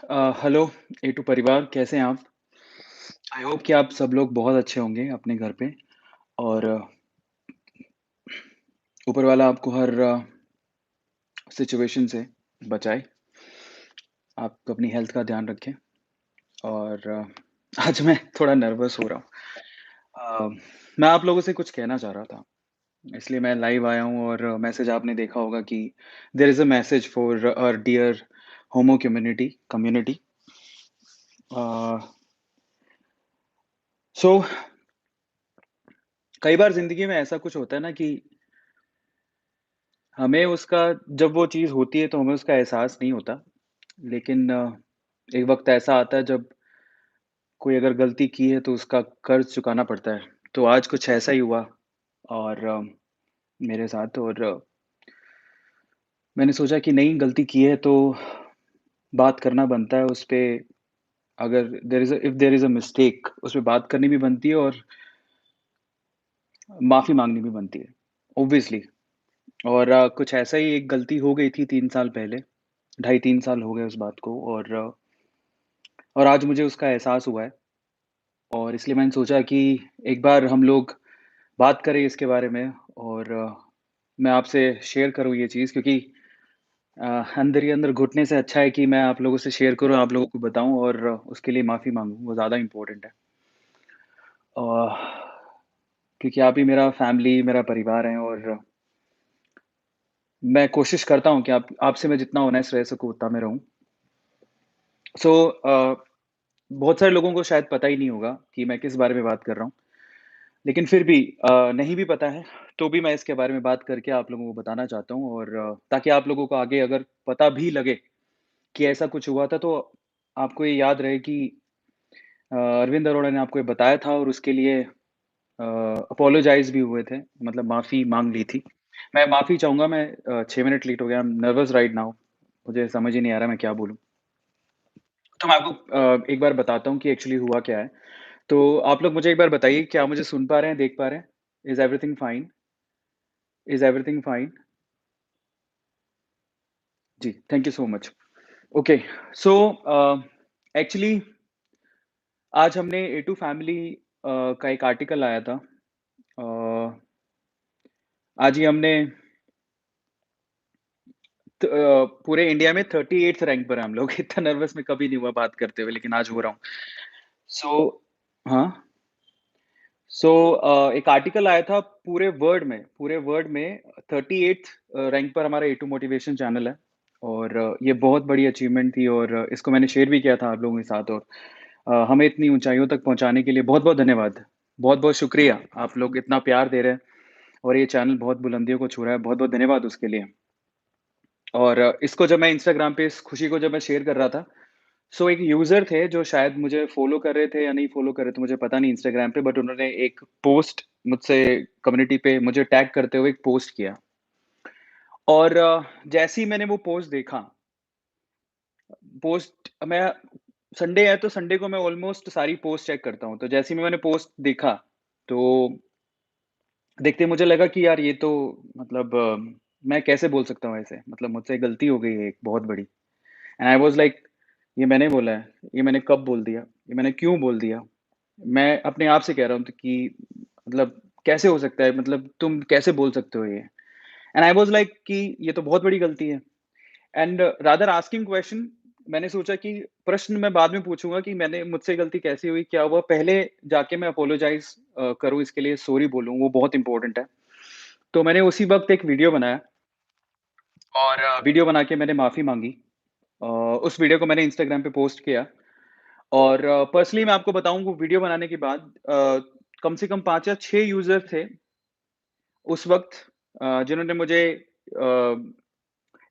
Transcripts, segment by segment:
Hello A to परिवार, कैसे हैं आप? आई होप कि आप सब लोग बहुत अच्छे होंगे अपने घर पे और ऊपर वाला आपको हर सिचुएशन से बचाए। आप अपनी हेल्थ का ध्यान रखें और आज मैं थोड़ा नर्वस हो रहा हूँ। मैं आप लोगों से कुछ कहना चाह रहा था, इसलिए मैं लाइव आया हूँ और मैसेज आपने देखा होगा कि there is a message for our dear homo community. Uh, so कई बार ज़िंदगी में ऐसा कुछ होता है ना कि हमें उसका जब वो चीज़ होती है तो हमें उसका एहसास नहीं होता। लेकिन एक वक़्त ऐसा आता है जब कोई अगर गलती की है तो उसका कर्ज़ चुकाना पड़ता है। तो आज कुछ ऐसा ही हुआ और मेरे साथ और मैंने सोचा कि नहीं गलती की है तो बात करना बनता है उस पे। अगर देयर इज़ अ मिस्टेक उस पे बात करनी भी बनती है और माफ़ी माँगनी भी बनती है, ऑब्वियसली। और कुछ ऐसा ही एक गलती हो गई थी 3 साल पहले, ढाई 3 साल हो गए उस बात को और आज मुझे उसका एहसास हुआ है और इसलिए मैंने सोचा कि एक बार हम लोग बात करें इसके बारे में और मैं आपसे शेयर करूँ ये चीज़ क्योंकि अंदर ही अंदर घुटने से अच्छा है कि मैं आप लोगों से शेयर करूँ, आप लोगों को बताऊँ और उसके लिए माफ़ी माँगूँ, वो ज़्यादा इम्पोर्टेंट है। अ, क्योंकि आप ही मेरा फैमिली, मेरा परिवार हैं और मैं कोशिश करता हूँ कि आप आपसे मैं जितना ऑनेस्ट रह सकूँ उतना मैं रहूँ। सो बहुत सारे लोगों को शायद पता ही नहीं होगा कि मैं किस बारे में बात कर रहा हूँ। लेकिन फिर भी नहीं भी पता है, तो भी मैं इसके बारे में बात करके आप लोगों को बताना चाहता हूँ और ताकि आप लोगों को आगे अगर पता भी लगे कि ऐसा कुछ हुआ था, तो आपको ये याद रहे कि अरविंद अरोड़ा ने आपको ये बताया था और उसके लिए अपोलोजाइज़ भी हुए थे, मतलब माफ़ी माँग ली थी। मैं माफ़ी चाहूँगा, मैं 6 मिनट लेट हो गया, I am nervous right now, मुझे समझ ही नहीं आ रहा मैं क्या बोलूँ? तो मैं आपको एक बार बताता हूँ कि एक्चुअली हुआ क्या है। तो आप लोग मुझे एक बार बताइए, क्या मुझे सुन पा रहे हैं, देख पा रहे हैं? Is everything fine? Is everything fine? जी, thank you so much. Okay, so actually आज हमने ए टू फैमिली का एक आर्टिकल आया था। अ, आज ही हमने पूरे इंडिया में 38th रैंक पर हैं हम लोग। इतना नर्वस मैं कभी नहीं हुआ बात करते हुए, लेकिन आज हो रहा हूँ। सो हाँ, सो एक आर्टिकल आया था पूरे वर्ल्ड में 38th रैंक पर हमारा ए टू मोटिवेशन चैनल है और ये बहुत बड़ी अचीवमेंट थी और इसको मैंने शेयर भी किया था आप लोगों के साथ और हमें इतनी ऊँचाइयों तक पहुँचाने के लिए बहुत-बहुत धन्यवाद। बहुत-बहुत शुक्रिया, आप लोग इतना प्यार दे रहे हैं और ये चैनल बहुत बुलंदियों को छू रहा है, बहुत-बहुत धन्यवाद उसके लिए। और इसको जब मैं इंस्टाग्राम पे इस खुशी को जब मैं शेयर कर रहा था, सो एक यूज़र थे जो शायद मुझे फ़ॉलो कर रहे थे या नहीं फ़ॉलो कर रहे थे, मुझे पता नहीं इंस्टाग्राम पे, बट उन्होंने एक पोस्ट मुझसे कम्युनिटी पे मुझे टैग करते हुए एक पोस्ट किया और जैसे ही मैंने वो पोस्ट देखा, पोस्ट मैं संडे है तो संडे को मैं ऑलमोस्ट सारी पोस्ट चेक करता हूँ, तो जैसे ही मैंने पोस्ट देखा, तो देखते ही मुझे लगा कि यार ये तो मतलब मैं कैसे बोल सकता हूँ ऐसे? मतलब मुझसे गलती हो गई है एक बहुत बड़ी। एंड आई वाज़ लाइक ये मैंने बोला है, ये मैंने कब बोल दिया? ये मैंने क्यों बोल दिया? मैं अपने आप से कह रहा हूँ तो कि मतलब कैसे हो सकता है? मतलब तुम कैसे बोल सकते हो ये? एंड आई वाज़ लाइक कि ये तो बहुत बड़ी गलती है। एंड रादर आस्किंग क्वेश्चन, मैंने सोचा कि प्रश्न मैं बाद में पूछूँगा कि मैंने मुझसे गलती कैसे हुई? क्या हुआ? पहले जाके मैं अपोलोजाइज़ करूँ, इसके लिए सॉरी बोलूँ, वो बहुत इम्पोर्टेंट है। तो मैंने उसी वक़्त एक वीडियो बनाया और वीडियो बना के मैंने माफ़ी माँगी। उस वीडियो को मैंने इंस्टाग्राम पे पोस्ट किया और पर्सनली मैं आपको बताऊँ, वो वीडियो बनाने के बाद कम से कम 5 या 6 यूज़र थे उस वक़्त, जिन्होंने मुझे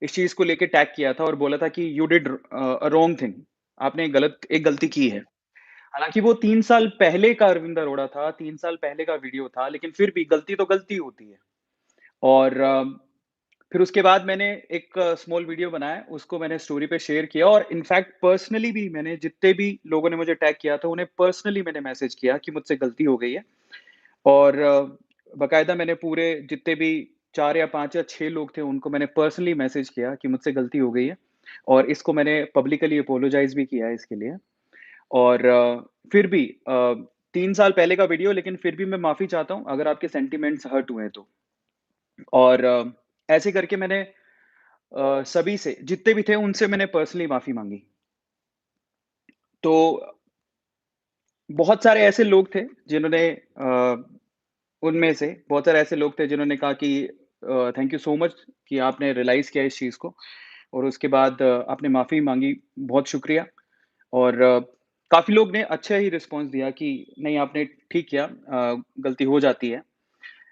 इस चीज़ को लेके टैग किया था और बोला था कि you did a wrong thing, आपने एक गलती की है। हालाँकि वो 3 साल पहले का अरविंद अरोड़ा था, 3 साल पहले का वीडियो था, लेकिन फिर भी गलती तो गलती होती है। और फिर उसके बाद मैंने एक स्मॉल वीडियो बनाया, उसको मैंने स्टोरी पे शेयर किया और इनफैक्ट पर्सनली भी मैंने जितने भी लोगों ने मुझे टैग किया था, उन्हें पर्सनली मैंने मैसेज किया कि मुझसे गलती हो गई है और बाकायदा मैंने पूरे जितने भी 4 या 5 या 6 लोग थे, उनको मैंने पर्सनली मैसेज किया कि मुझसे गलती हो गई है और इसको मैंने पब्लिकली अपोलोजाइज़ भी किया है इसके लिए। और फिर भी 3 साल पहले का वीडियो, लेकिन फिर भी मैं माफ़ी चाहता हूँ अगर आपके सेंटिमेंट्स हर्ट हुए तो। और ऐसे करके मैंने सभी से, जितने भी थे उनसे मैंने पर्सनली माफ़ी माँगी। तो बहुत सारे ऐसे लोग थे जिन्होंने उनमें से बहुत सारे ऐसे लोग थे जिन्होंने कहा कि थैंक यू सो मच कि आपने रियलाइज़ किया इस चीज़ को, और उसके बाद आपने माफ़ी माँगी, बहुत शुक्रिया। और काफ़ी लोग ने अच्छा ही रिस्पॉन्स दिया कि नहीं, आपने ठीक किया, गलती हो जाती है।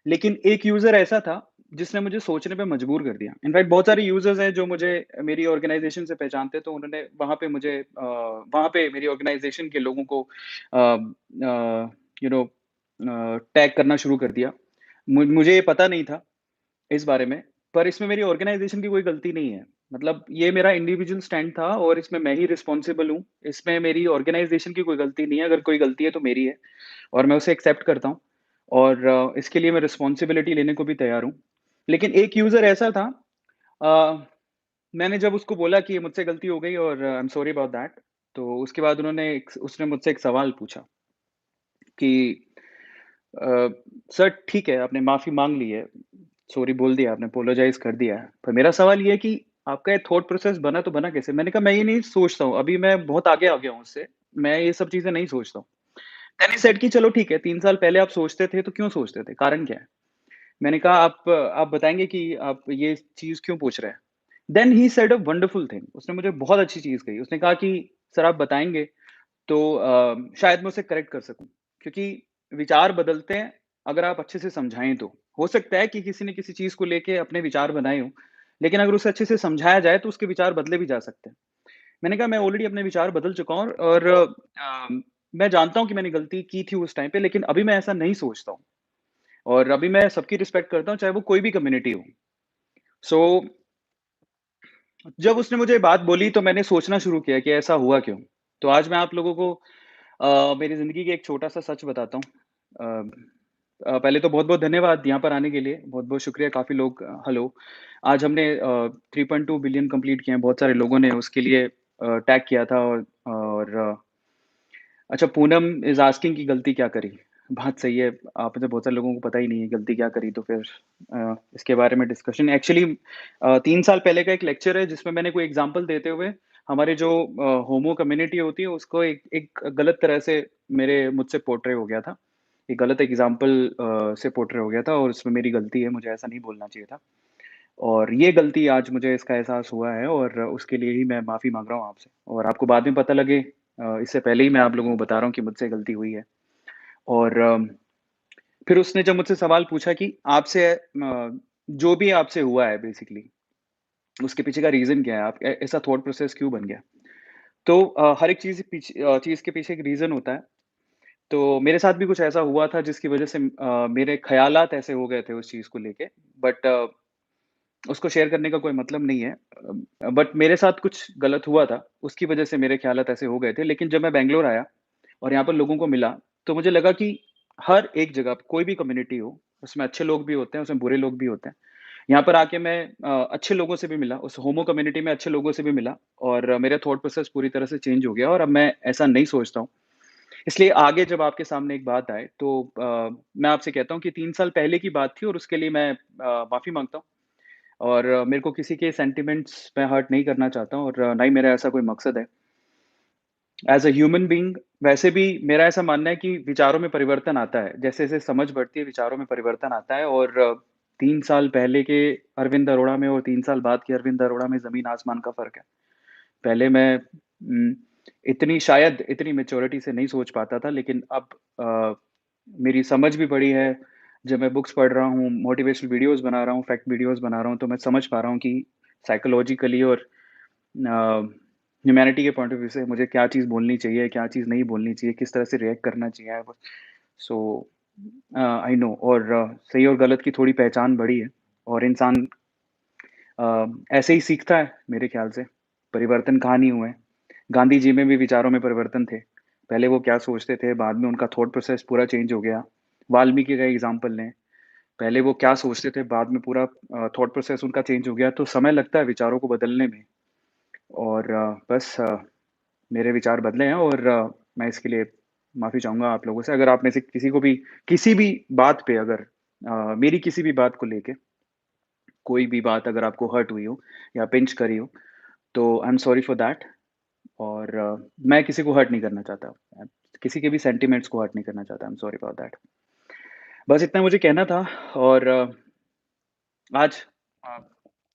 लेकिन एक यूज़र ऐसा था जिसने मुझे सोचने पे मजबूर कर दिया। इनफैक्ट बहुत सारे यूज़र्स हैं जो मुझे मेरी ऑर्गनाइज़ेशन से पहचानते, तो उन्होंने वहाँ पे मेरी ऑर्गनाइज़ेशन के लोगों को यू नो टैग करना शुरू कर दिया। मुझे ये पता नहीं था इस बारे में, पर इसमें मेरी ऑर्गनाइज़ेशन की कोई गलती नहीं है। मतलब ये मेरा इंडिविजुअल स्टैंड था और इसमें मैं ही रिस्पॉन्सिबल हूँ। इसमें मेरी ऑर्गनाइज़ेशन की कोई गलती नहीं है, अगर कोई गलती है तो मेरी है, और मैं उसे एक्सेप्ट करता हूँ, और इसके लिए मैं रिस्पॉन्सिबिलिटी लेने को भी तैयार हूँ। लेकिन एक यूज़र ऐसा था, अ, मैंने जब उसको बोला कि मुझसे गलती हो गई और I am sorry about that, तो उसके बाद उसने मुझसे एक सवाल पूछा कि अ, "सर ठीक है, आपने माफ़ी माँग ली है, सॉरी बोल दिया आपने, अपोलोजाइज़ कर दिया है। पर मेरा सवाल ये है कि आपका ये थॉट प्रोसेस बना तो बना कैसे?" मैंने कहा, "मैं ये नहीं सोचता हूँ, अभी मैं बहुत आगे आ गया हूँ उससे, मैं ये सब चीज़ें नहीं सोचता हूँ।" देन ही सेड कि चलो ठीक है, 3 साल पहले आप सोचते थे, तो क्यों सोचते थे? कारण क्या है? मैंने कहा, आप बताएँगे कि आप ये चीज़ क्यों पूछ रहे हैं?" Then he said a wonderful thing, उसने मुझे बहुत अच्छी चीज़ कही। उसने कहा कि सर आप बताएँगे तो शायद मैं उसे करेक्ट कर सकूँ। क्योंकि विचार बदलते हैं अगर आप अच्छे से समझाएँ तो। हो सकता है कि किसी ने किसी चीज़ को लेके अपने विचार बनाए हों, लेकिन अगर उसे अच्छे से समझाया जाए तो उसके विचार बदले भी जा सकते हैं। मैंने कहा, मैं ऑलरेडी अपने विचार बदल चुका हूँ, और मैं जानता हूँ कि मैंने गलती की थी उस टाइम पे, लेकिन अभी मैं ऐसा नहीं सोचता हूँ, और अभी मैं सबकी रिस्पेक्ट करता हूँ, चाहे वो कोई भी कम्युनिटी हो। सो जब उसने मुझे ये बात बोली तो मैंने सोचना शुरू किया कि ऐसा हुआ क्यों? तो आज मैं आप लोगों को मेरी ज़िंदगी का एक छोटा-सा सच बताता हूँ। पहले तो बहुत-बहुत धन्यवाद यहाँ पर आने के लिए, बहुत-बहुत शुक्रिया, काफ़ी लोग हेलो। आज हमने 3.2 बिलियन कंप्लीट किए हैं, बहुत सारे लोगों ने उसके लिए टैग किया था, और अच्छा, पूनम इज़ आस्किंग कि गलती क्या करी? बात सही है, आप में से बहुत सारे लोगों को पता ही नहीं है गलती क्या करी, तो फिर इसके बारे में डिस्कशन एक्चुअली 3 साल पहले का एक लेक्चर है जिसमें मैंने कोई एग्ज़ाम्पल देते हुए हमारे जो होमो कम्युनिटी होती है उसको एक एक गलत तरह से मुझसे पोर्ट्रे हो गया था। एक गलत एग्ज़ाम्पल से पोर्ट्रे हो गया था, और उसमें मेरी गलती है, मुझे ऐसा नहीं बोलना चाहिए था। और ये गलती आज मुझे इसका एहसास हुआ है, और उसके लिए ही मैं माफ़ी माँग रहा हूँ आपसे, और आपको बाद में पता लगे, इससे पहले ही मैं आप लोगों को बता रहा हूँ कि मुझसे गलती हुई है। और फिर उसने जब मुझसे सवाल पूछा कि जो भी आपसे हुआ है बेसिकली, उसके पीछे का रीज़न क्या है? आप ऐसा थॉट प्रोसेस क्यों बन गया? तो हर एक चीज़ के पीछे एक रीज़न होता है। तो मेरे साथ भी कुछ ऐसा हुआ था जिसकी वज़ह से मेरे ख़यालात ऐसे हो गए थे उस चीज़ को लेके, बट उसको शेयर करने का कोई मतलब नहीं है। बट मेरे साथ कुछ गलत हुआ था, उसकी वज़ह से मेरे ख़यालात ऐसे हो गए थे। लेकिन जब मैं बैंगलोर आया और यहाँ पर लोगों को मिला, तो मुझे लगा कि हर एक जगह कोई भी कम्युनिटी हो, उसमें अच्छे लोग भी होते हैं, उसमें बुरे लोग भी होते हैं। यहाँ पर आके मैं अच्छे लोगों से भी मिला, उस होमो कम्युनिटी में अच्छे लोगों से भी मिला, और मेरा थॉट प्रोसेस पूरी तरह से चेंज हो गया, और अब मैं ऐसा नहीं सोचता हूँ। इसलिए आगे जब आपके सामने एक बात आए तो मैं आपसे कहता हूँ कि 3 साल पहले की बात थी, और उसके लिए मैं माफ़ी माँगता हूँ, और मेरे को किसी के सेंटिमेंट्स मैं हर्ट नहीं करना चाहता हूँ, और ना ही मेरा ऐसा कोई मकसद है। एज़ अ ह्यूमन बीइंग वैसे भी मेरा ऐसा मानना है कि विचारों में परिवर्तन आता है। जैसे-जैसे समझ बढ़ती है, विचारों में परिवर्तन आता है, और 3 साल पहले के अरविंद अरोड़ा में और 3 साल बाद के अरविंद अरोड़ा में ज़मीन-आसमान का फ़र्क है। पहले मैं इतनी मैच्योरिटी से नहीं सोच पाता था, लेकिन अब अ, मेरी समझ भी बढ़ी है। जब मैं बुक्स पढ़ रहा हूँ, मोटिवेशनल वीडियोज़ बना रहा हूँ, फैक्ट वीडियोज़ बना रहा हूँ, तो मैं समझ पा रहा हूँ कि साइकोलॉजिकली और ह्यूमैनिटी के पॉइंट ऑफ व्यू से मुझे क्या चीज़ बोलनी चाहिए, क्या चीज़ नहीं बोलनी चाहिए, किस तरह से रिएक्ट करना चाहिए। सो आई नो, और सही और गलत की थोड़ी पहचान बढ़ी है, और इंसान ऐसे ही सीखता है मेरे ख़्याल से। परिवर्तन कहाँ नहीं हुए हैं। गांधी जी में भी विचारों में परिवर्तन थे। पहले वो क्या सोचते थे, बाद में उनका थॉट प्रोसेस पूरा चेंज हो गया। वाल्मीकि का एग्ज़ाम्पल लें, पहले वो क्या सोचते थे, बाद में पूरा थॉट प्रोसेस उनका चेंज हो गया। तो समय लगता है विचारों को बदलने में। और बस मेरे विचार बदले हैं और मैं इसके लिए माफ़ी चाहूँगा आप लोगों से। अगर आप में से किसी को भी किसी भी बात पे अगर मेरी किसी भी बात को लेके कोई भी बात अगर आपको हर्ट हुई हो या पिंच करी हो, तो I am sorry for that. और मैं किसी को हर्ट नहीं करना चाहता। किसी के भी सेंटिमेंट्स को हर्ट नहीं करना चाहता। I am sorry about that. बस इतना मुझे कहना था और आज अ,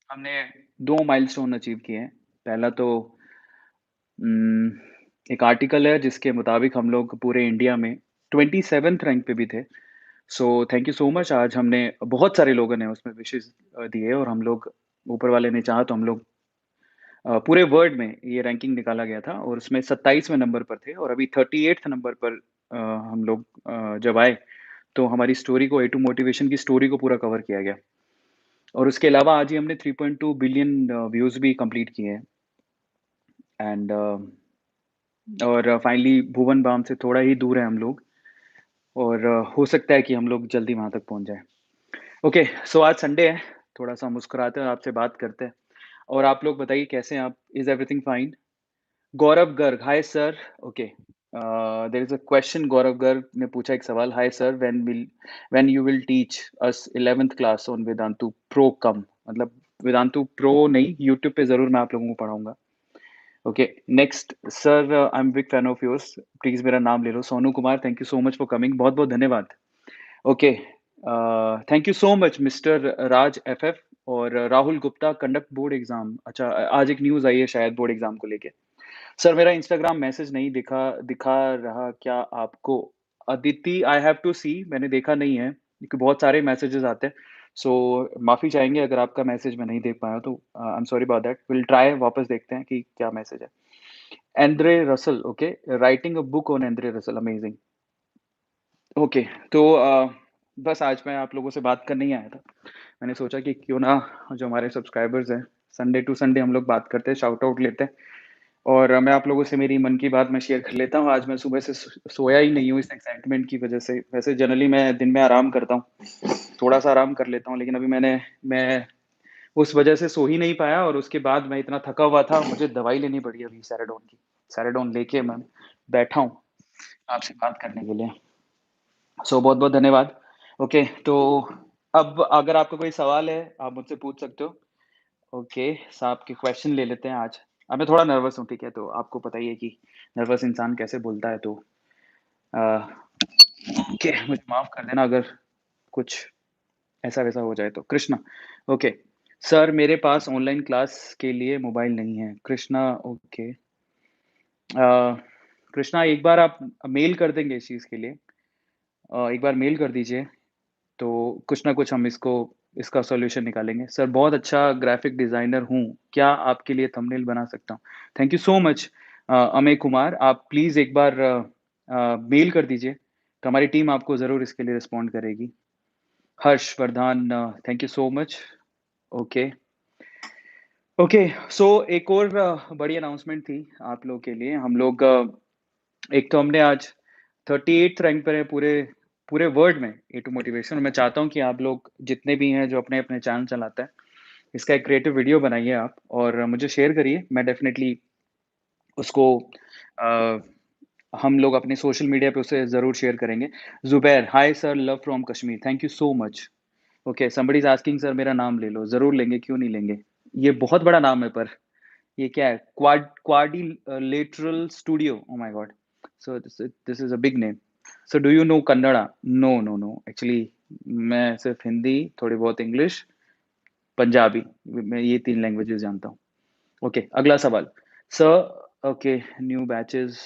हमने 2 माइलस्टोन अचीव किए हैं। पहला तो उम, एक आर्टिकल है जिसके मुताबिक हम लोग पूरे इंडिया में 27th रैंक पे भी थे। So thank you so much. आज हमने बहुत सारे लोगों ने उसमें विशेस दिए और हम लोग ऊपर वाले ने चाहा तो हम लोग पूरे वर्ल्ड में ये रैंकिंग निकाला गया था और उसमें 27वें नंबर पर थे और अभी 38th नंबर पर हम लोग जब आए, तो हमारी स्टोरी को ए टू मोटिवेशन की स्टोरी को पूरा कवर किया गया। और उसके अलावा आज ही हमने 3.2 बिलियन व्यूज़ भी कंप्लीट किए हैं एंड और फाइनली भुवन बाम से थोड़ा ही दूर हैं हम लोग और हो सकता है कि हम लोग जल्दी वहाँ तक पहुँच जाएँ। ओके, सो आज संडे है, थोड़ा-सा मुस्कुराते हैं, आपसे बात करते हैं और आप लोग बताइए कैसे हैं आप? Is everything fine? Gaurav Garg, hi sir. Okay, there is a question. Gaurav Garg ने पूछा एक सवाल, hi sir, when you will teach us 11th class on Vedantu pro come? मतलब वेदांतु प्रो नहीं, यूट्यूब पे ज़रूर मैं आप लोगों को पढ़ाऊँगा। Okay, next sir, I am big fan of yours, please मेरा नाम ले लो। Sonu Kumar, thank you so much for coming, बहुत-बहुत धन्यवाद। Okay, thank you so much mister Raj FF और Rahul Gupta, conduct board exam. अच्छा, आज एक न्यूज़ आई है शायद बोर्ड एग्ज़ाम को लेके। सर मेरा इंस्टाग्राम मैसेज नहीं दिखा दिखा रहा क्या आपको? अदिति, आई हैव टू सी, मैंने देखा नहीं है क्योंकि बहुत सारे मैसेजेस आते हैं। सो माफ़ी चाहेंगे अगर आपका मैसेज मैं नहीं देख पाया तो I am sorry about that. Will try, वापस देखते हैं कि क्या मैसेज है। Andre Russell, okay, writing a book on Andre Russell, amazing. Okay, तो बस आज मैं आप लोगों से बात करने ही आया था। मैंने सोचा कि क्यों ना जो हमारे सब्सक्राइबर्स हैं, संडे टू संडे हम लोग बात करते हैं, शाउट आउट लेते हैं और मैं आप लोगों से मेरी मन की बात मैं शेयर कर लेता हूँ। आज मैं सुबह से सोया ही नहीं हूँ इस एक्साइटमेंट की वज़ह से। वैसे जनरली मैं दिन में आराम करता हूँ, थोड़ा-सा आराम कर लेता हूँ, लेकिन अभी मैं उस वज़ह से सो ही नहीं पाया और उसके बाद मैं इतना थका हुआ था, मुझे दवाई लेनी पड़ी अभी सेराडोन की। सेराडोन लेके मैं बैठा हूँ आपसे बात करने के लिए। सो बहुत-बहुत धन्यवाद। ओके, तो अब अगर आपका कोई सवाल है, आप मुझसे पूछ सकते हो। ओके, सो आपके क्वेश्चन ले लेते हैं आज। अब मैं थोड़ा नर्वस हूँ, ठीक है? तो आपको पता ही है कि नर्वस इंसान कैसे बोलता है, तो अ, ओके, मुझे माफ़ कर देना अगर कुछ ऐसा-वैसा हो जाए तो। कृष्णा, ओके, सर मेरे पास ऑनलाइन क्लास के लिए मोबाइल नहीं है। कृष्णा, ओके। कृष्णा, एक बार आप मेल कर देंगे इस चीज़ के लिए? एक बार मेल कर दीजिए, तो कुछ ना कुछ हम इसका सॉल्यूशन निकालेंगे। सर बहुत अच्छा ग्राफ़िक डिज़ाइनर हूँ, क्या आपके लिए थंबनेल बना सकता हूँ? Thank you so much Amey Kumar, आप प्लीज़ एक बार मेल कर दीजिए, तो हमारी टीम आपको ज़रूर इसके लिए रिस्पॉन्ड करेगी। Harshvardhan, thank you so much. Okay, okay, so एक और बड़ी अनाउंसमेंट थी आप लोगों के लिए। हम लोग एक तो हमने आज 38th रैंक पर है पूरे पूरे वर्ल्ड में ए टू मोटिवेशन। मैं चाहता हूँ कि आप लोग जितने भी हैं जो अपने-अपने चैनल चलाते हैं, इसका एक क्रिएटिव वीडियो बनाइए आप और मुझे शेयर करिए। मैं डेफ़िनेटली उसको अ, हम लोग अपने सोशल मीडिया पे उसे ज़रूर शेयर करेंगे। Zubair, hi sir, love from Kashmir, thank you so much. Okay, somebody is asking sir मेरा नाम ले लो। ज़रूर लेंगे, क्यों नहीं लेंगे? ये बहुत बड़ा नाम है पर ये क्या है? Quadrilateral studio, oh my god! So this is a big name. So do you know Kannada? No, no, no. Actually मैं सिर्फ़ हिंदी, थोड़ी बहुत इंग्लिश, पंजाबी, मैं ये 3 लैंग्वेजेज़ जानता हूँ। ओके, अगला सवाल। Sir, okay, new batches,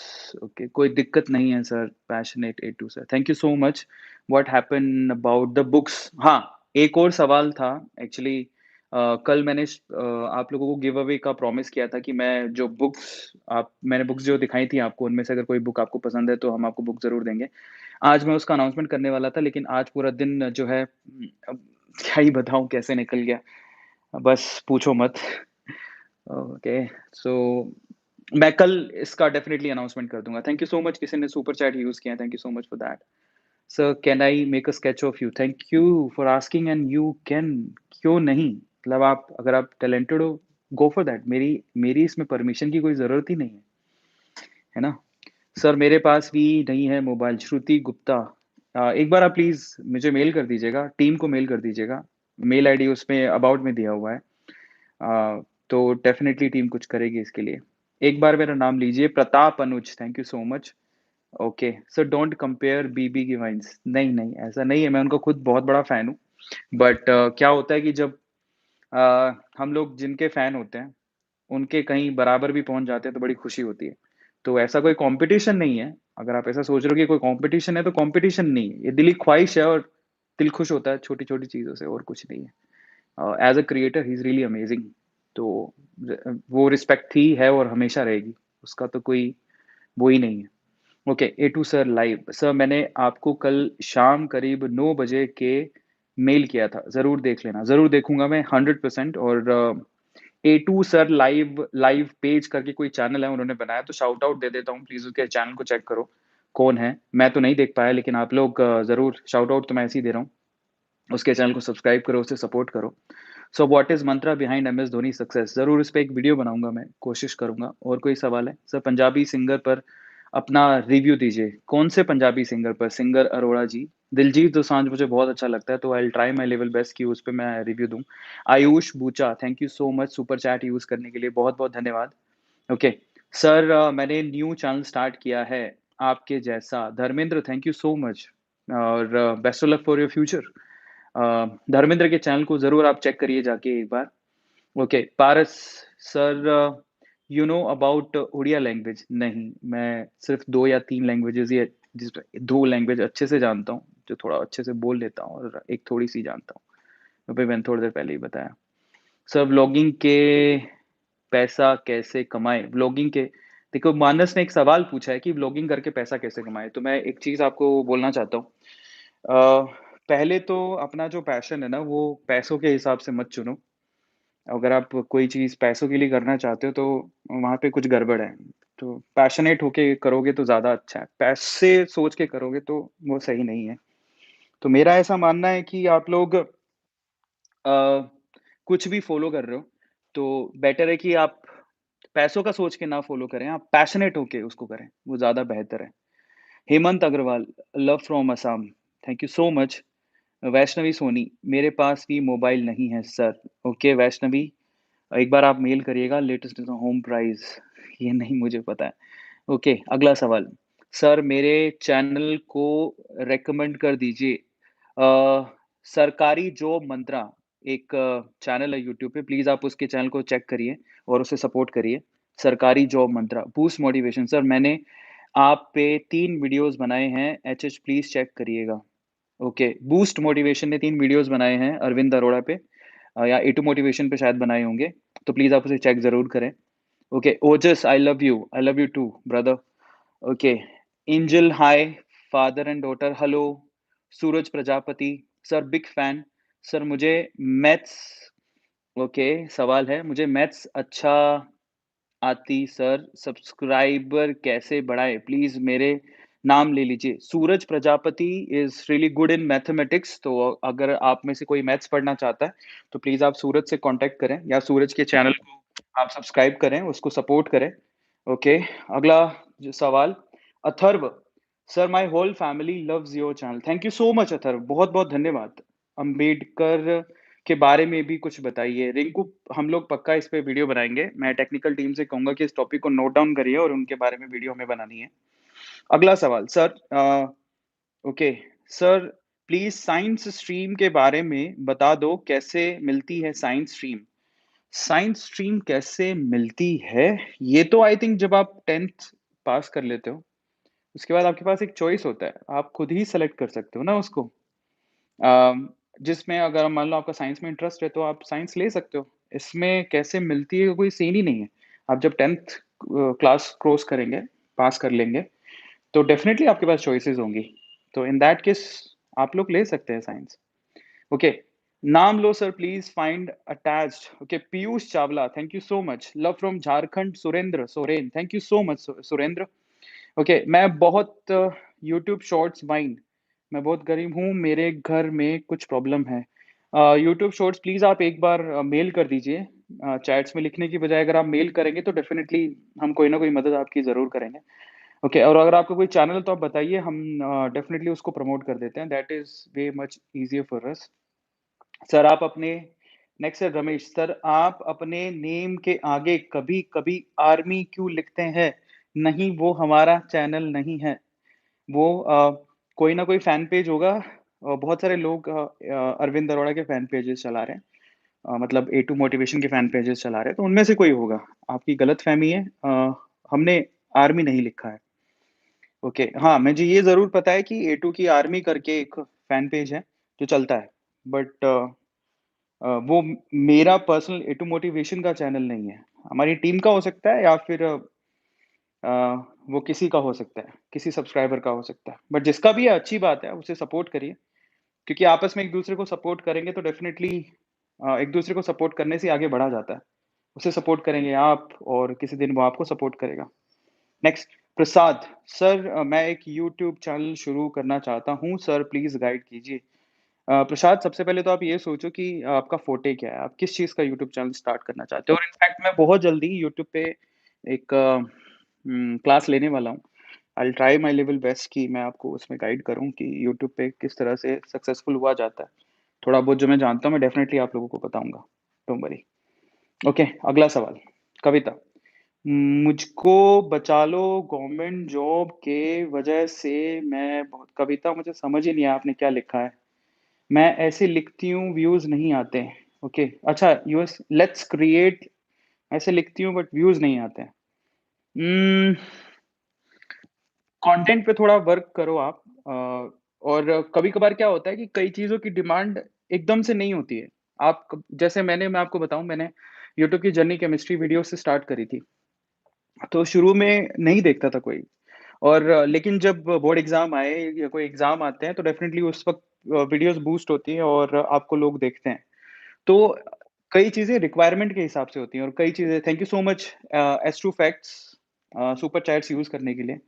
okay, कोई दिक्कत नहीं है sir, passionate A2 sir, thank you so much. What happened about the books? हाँ, एक और सवाल था एक्चुअली। कल मैंने आप लोगों को गिव अवे का प्रॉमिस किया था कि मैं जो बुक्स आप मैंने बुक्स जो दिखाई थी आपको, उनमें से अगर कोई बुक आपको पसंद है, तो हम आपको बुक ज़रूर देंगे। आज मैं उसका अनाउंसमेंट करने वाला था, लेकिन आज पूरा दिन जो है अब क्या ही बताऊँ कैसे निकल गया, बस पूछो मत। ओके, सो मैं कल इसका डेफ़िनिटली अनाउंसमेंट कर दूँगा। थैंक यू सो मच, किसी ने सुपर चैट यूज़ किया है, thank you so much for that. Sir can I make a sketch of you? Thank you for asking and you can, क्यों नहीं? मतलब आप अगर आप टैलेंटेड हो, गो फॉर दैट। मेरी मेरी इसमें परमिशन की कोई ज़रूरत ही नहीं है ना? सर मेरे पास भी नहीं है मोबाइल, श्रुति गुप्ता। एक बार आप प्लीज़ मुझे मेल कर दीजिएगा, टीम को मेल कर दीजिएगा। मेल आईडी उसमें अबाउट में दिया हुआ है। तो डेफ़िनिटली टीम कुछ करेगी इसके लिए। एक बार मेरा नाम लीजिए, Pratap Anuj, thank you so much. Okay, sir don't compare BB की वाइन्स। नहीं, नहीं, ऐसा नहीं है, मैं उनका खुद बहुत बड़ा फ़ैन हूँ। बट क्या होता है कि जब हम लोग जिनके फ़ैन होते हैं, उनके कहीं बराबर भी पहुँच जाते हैं तो बड़ी खुशी होती है। तो ऐसा कोई कॉम्पिटिशन नहीं है, अगर आप ऐसा सोच रहे हो कि कोई कॉम्पिटिशन है तो कॉम्पिटिशन नहीं है, ये दिली ख्वाहिश है और दिल खुश होता है छोटी-छोटी चीज़ों से और कुछ नहीं है। As a creator he is really amazing. तो वो रिस्पेक्ट थी, है और हमेशा रहेगी, उसका तो कोई वो ही नहीं है। Okay, A to sir live. Sir मैंने आपको कल शाम करीब 9 बजे के मेल किया था, ज़रूर देख लेना। ज़रूर देखूँगा मैं 100% और ए to sir live live page करके कोई चैनल है उन्होंने बनाया, तो शाउट आउट दे देता हूँ, प्लीज़ उसके चैनल को चेक करो, कौन है? मैं तो नहीं देख पाया लेकिन आप लोग ज़रूर शाउट आउट तो मैं ऐसे ही दे रहा हूँ। उसके चैनल को सब्सक्राइब करो, उसे सपोर्ट करो। सो what is Mantra behind MS Dhoni success? ज़रूर इस पे एक वीडियो बनाऊँगा मैं, कोशिश करूँगा। और कोई सवाल है? सर पंजाबी सिंगर पर अपना रिव्यू दीजिए। कौन से पंजाबी सिंगर पर? सिंगर अरोड़ा जी। दिलजीत दोसांझ मुझे बहुत अच्छा लगता है, तो I will try my level best कि उस पे मैं रिव्यू दूँ। Ayush Bucha, thank you so much super chat use करने के लिए, बहुत-बहुत धन्यवाद। ओके, सर मैंने न्यू चैनल स्टार्ट किया है, आपके जैसा। Dharmendra, thank you so much और best of luck for your future. Dharmendra के चैनल को ज़रूर आप चेक करिए जाके एक बार। Okay, Paras sir you know about Odia language? नहीं, मैं सिर्फ़ 2 या 3 लैंग्वेजेज़ ही जिस 2 लैंग्वेज अच्छे से जानता हूँ, जो थोड़ा अच्छे से बोल लेता हूँ और एक थोड़ी-सी जानता हूँ। अभी मैंने थोड़ी देर पहले ही बताया। सर व्लॉगिंग के पैसा कैसे कमाएँ? व्लॉगिंग के देखो मानस ने एक सवाल पूछा है कि व्लॉगिंग करके पैसा कैसे कमाएँ? तो मैं एक चीज़ आपको बोलना चाहता हूँ। पहले तो अपना जो पैशन है ना, वो पैसों के हिसाब से मत चुनो। अगर आप कोई चीज़ पैसों के लिए करना चाहते हो, तो वहाँ पे कुछ गड़बड़ है। तो पैशनेट होके करोगे तो ज़्यादा अच्छा है। पैसे सोच के करोगे तो वो सही नहीं है। तो मेरा ऐसा मानना है कि आप लोग कुछ भी फ़ॉलो कर रहे हो, तो बेटर है कि आप पैसों का सोच के ना फ़ॉलो करें, आप पैशनेट होके उसको करें, वो ज़्यादा बेहतर है। Hemant Agarwal, love from Assam, thank you so much. Vaishnavi Soni, मेरे पास भी मोबाइल नहीं है सर। ओके वैष्णवी, एक बार आप मेल करिएगा लेटेस्ट होम प्राइस। ये नहीं मुझे पता है। ओके, अगला सवाल। सर मेरे चैनल को रिकमेंड कर दीजिए। सरकारी जॉब मंत्रा एक चैनल है यूट्यूब पे, प्लीज़ आप उसके चैनल को चेक करिए और उसे सपोर्ट करिए। सरकारी जॉब मंत्रा, बूस्ट मोटिवेशन। सर मैंने आप पे 3 वीडियोज़ बनाए हैं, एचएच प्लीज़ चेक करिएगा। ओके, बूस्ट मोटिवेशन ने 3 वीडियोज़ बनाए हैं अरविंद अरोड़ा पे या ए टू मोटिवेशन पे शायद बनाए होंगे, तो प्लीज़ आप उसे चेक ज़रूर करें। Okay, Ojas I love you too brother. Okay, Angel hi, father and daughter hello, Suraj Prajapati, sir big fan. Sir मुझे मैथ्स ओके, सवाल है, मुझे मैथ्स अच्छा आती सर, सब्सक्राइबर कैसे बढ़ाएँ? प्लीज़ मेरे नाम ले लीजिए। Suraj Prajapati is really good in mathematics, तो अगर आप में से कोई मैथ्स पढ़ना चाहता है, तो प्लीज़ आप सूरज से कॉन्टैक्ट करें या सूरज के चैनल को आप सब्सक्राइब करें, उसको सपोर्ट करें। ओके, अगला जो सवाल, Atharv, sir my whole family loves your channel. Thank you so much Atharv, बहुत-बहुत धन्यवाद। अम्बेडकर के बारे में भी कुछ बताइए। रिंकू, हम लोग पक्का इस पे वीडियो बनाएँगे। मैं टेक्निकल टीम से कहूँगा कि इस टॉपिक को नोट डाउन करिए और उनके बारे में वीडियो हमें बनानी है। अगला सवाल, sir okay, sir please science stream के बारे में बता दो, कैसे मिलती है साइंस स्ट्रीम? साइंस स्ट्रीम कैसे मिलती है? ये तो आई थिंक जब आप 10th पास कर लेते हो, उसके बाद आपके पास एक चॉइस होता है। आप खुद ही सेलेक्ट कर सकते हो ना उसको। जिसमें अगर मान लो आपका साइंस में इंटरेस्ट है तो आप साइंस ले सकते हो। इसमें कैसे मिलती है कोई सीन ही नहीं है। आप जब 10th क्लास क्रॉस करेंगे, पास कर लेंगे, तो डेफ़िनेटली आपके पास चॉइसेस होंगी। तो इन दैट केस आप लोग ले सकते हैं साइंस। ओके, नाम लो sir please find attached. Okay, Piyush Chawla, thank you so much. Love from Jharkhand, Surendra Soren, thank you so much Surendra. Okay, मैं बहुत यूट्यूब शॉर्ट्स माइंड, मैं बहुत गरीब हूँ, मेरे घर में कुछ प्रॉब्लम है। यूट्यूब शॉर्ट्स प्लीज़ आप एक बार मेल कर दीजिए। चैट्स में लिखने की बजाय अगर आप मेल करेंगे तो डेफ़िनेटली हम कोई ना कोई मदद आपकी ज़रूर करेंगे। ओके, और अगर आपका कोई चैनल है तो आप बताइए, हम डेफ़िनेटली उसको प्रमोट कर देते हैं। That is way much easier for us. Sir आप अपने नेक्स्ट है रमेश सर, आप अपने नेम के आगे कभी-कभी आर्मी क्यों लिखते हैं? नहीं, वो हमारा चैनल नहीं है। वो कोई ना कोई फैन पेज होगा। बहुत सारे लोग अरविंद अरोड़ा के फैन पेजेस चला रहे हैं। मतलब ए टू मोटिवेशन के फैन पेजेस चला रहे हैं, तो उनमें से कोई होगा। आपकी गलतफ़हमी है। हमने आर्मी नहीं लिखा है। ओके, हाँ, मुझे ये ज़रूर पता है कि ए टू की आर्मी करके एक फैन पेज है, जो चलता है। बट वो मेरा पर्सनल ए टू मोटिवेशन का चैनल नहीं है। हमारी टीम का हो सकता है या फिर अ, वो किसी का हो सकता है, किसी सब्सक्राइबर का हो सकता है। बट जिसका भी है अच्छी बात है, उसे सपोर्ट करिए, क्योंकि आपस में एक-दूसरे को सपोर्ट करेंगे तो डेफ़िनेटली एक-दूसरे को सपोर्ट करने से आगे बढ़ा जाता है। उसे सपोर्ट करेंगे आप और किसी दिन वो आपको सपोर्ट करेगा। नेक्स्ट प्रसाद, सर मैं एक यूट्यूब चैनल शुरू करना चाहता हूँ, सर प्लीज़ गाइड कीजिए। प्रसाद, सबसे पहले तो आप ये सोचो कि आपका फ़ोर्टे क्या है? आप किस चीज़ का यूट्यूब चैनल स्टार्ट करना चाहते हो? और इनफैक्ट मैं बहुत जल्दी यूट्यूब पे एक क्लास लेने वाला हूँ। I will try my level best कि मैं आपको उसमें गाइड करूँ कि यूट्यूब पे किस तरह से सक्सेसफुल हुआ जाता है। थोड़ा बहुत जो मैं जानता हूँ, मैं डेफ़िनेटली आप लोगों को बताऊँगा। Don't worry. ओके, अगला सवाल। कविता, मुझको बचा लो गवर्नमेंट जॉब के वजह से मैं बहुत। कविता, मुझे समझ ही नहीं आया आपने क्या लिखा है। मैं ऐसे लिखती हूँ, व्यूज़ नहीं आते। ओके, अच्छा, यूएस लेट्स क्रिएट, ऐसे लिखती हूँ बट व्यूज़ नहीं आते हैं। उम, कंटेंट पे थोड़ा वर्क करो आप। और कभी-कभार क्या होता है कि कई चीज़ों की डिमांड एकदम से नहीं होती है। आप क जैसे मैं आपको बताऊँ, मैंने यूट्यूब की जर्नी केमिस्ट्री वीडियो से स्टार्ट करी थी। तो शुरू में नहीं देखता था कोई। और लेकिन जब बोर्ड एग्ज़ाम आए या कोई एग्ज़ाम आते हैं तो डेफ़िनेटली उस वक़्त वीडियोज़ बूस्ट होती हैं और आपको लोग देखते हैं। तो कई चीज़ें रिक्वायरमेंट के हिसाब से होती हैं और कई चीज़ें। Thank you so much S two facts super chats use करने के लिए।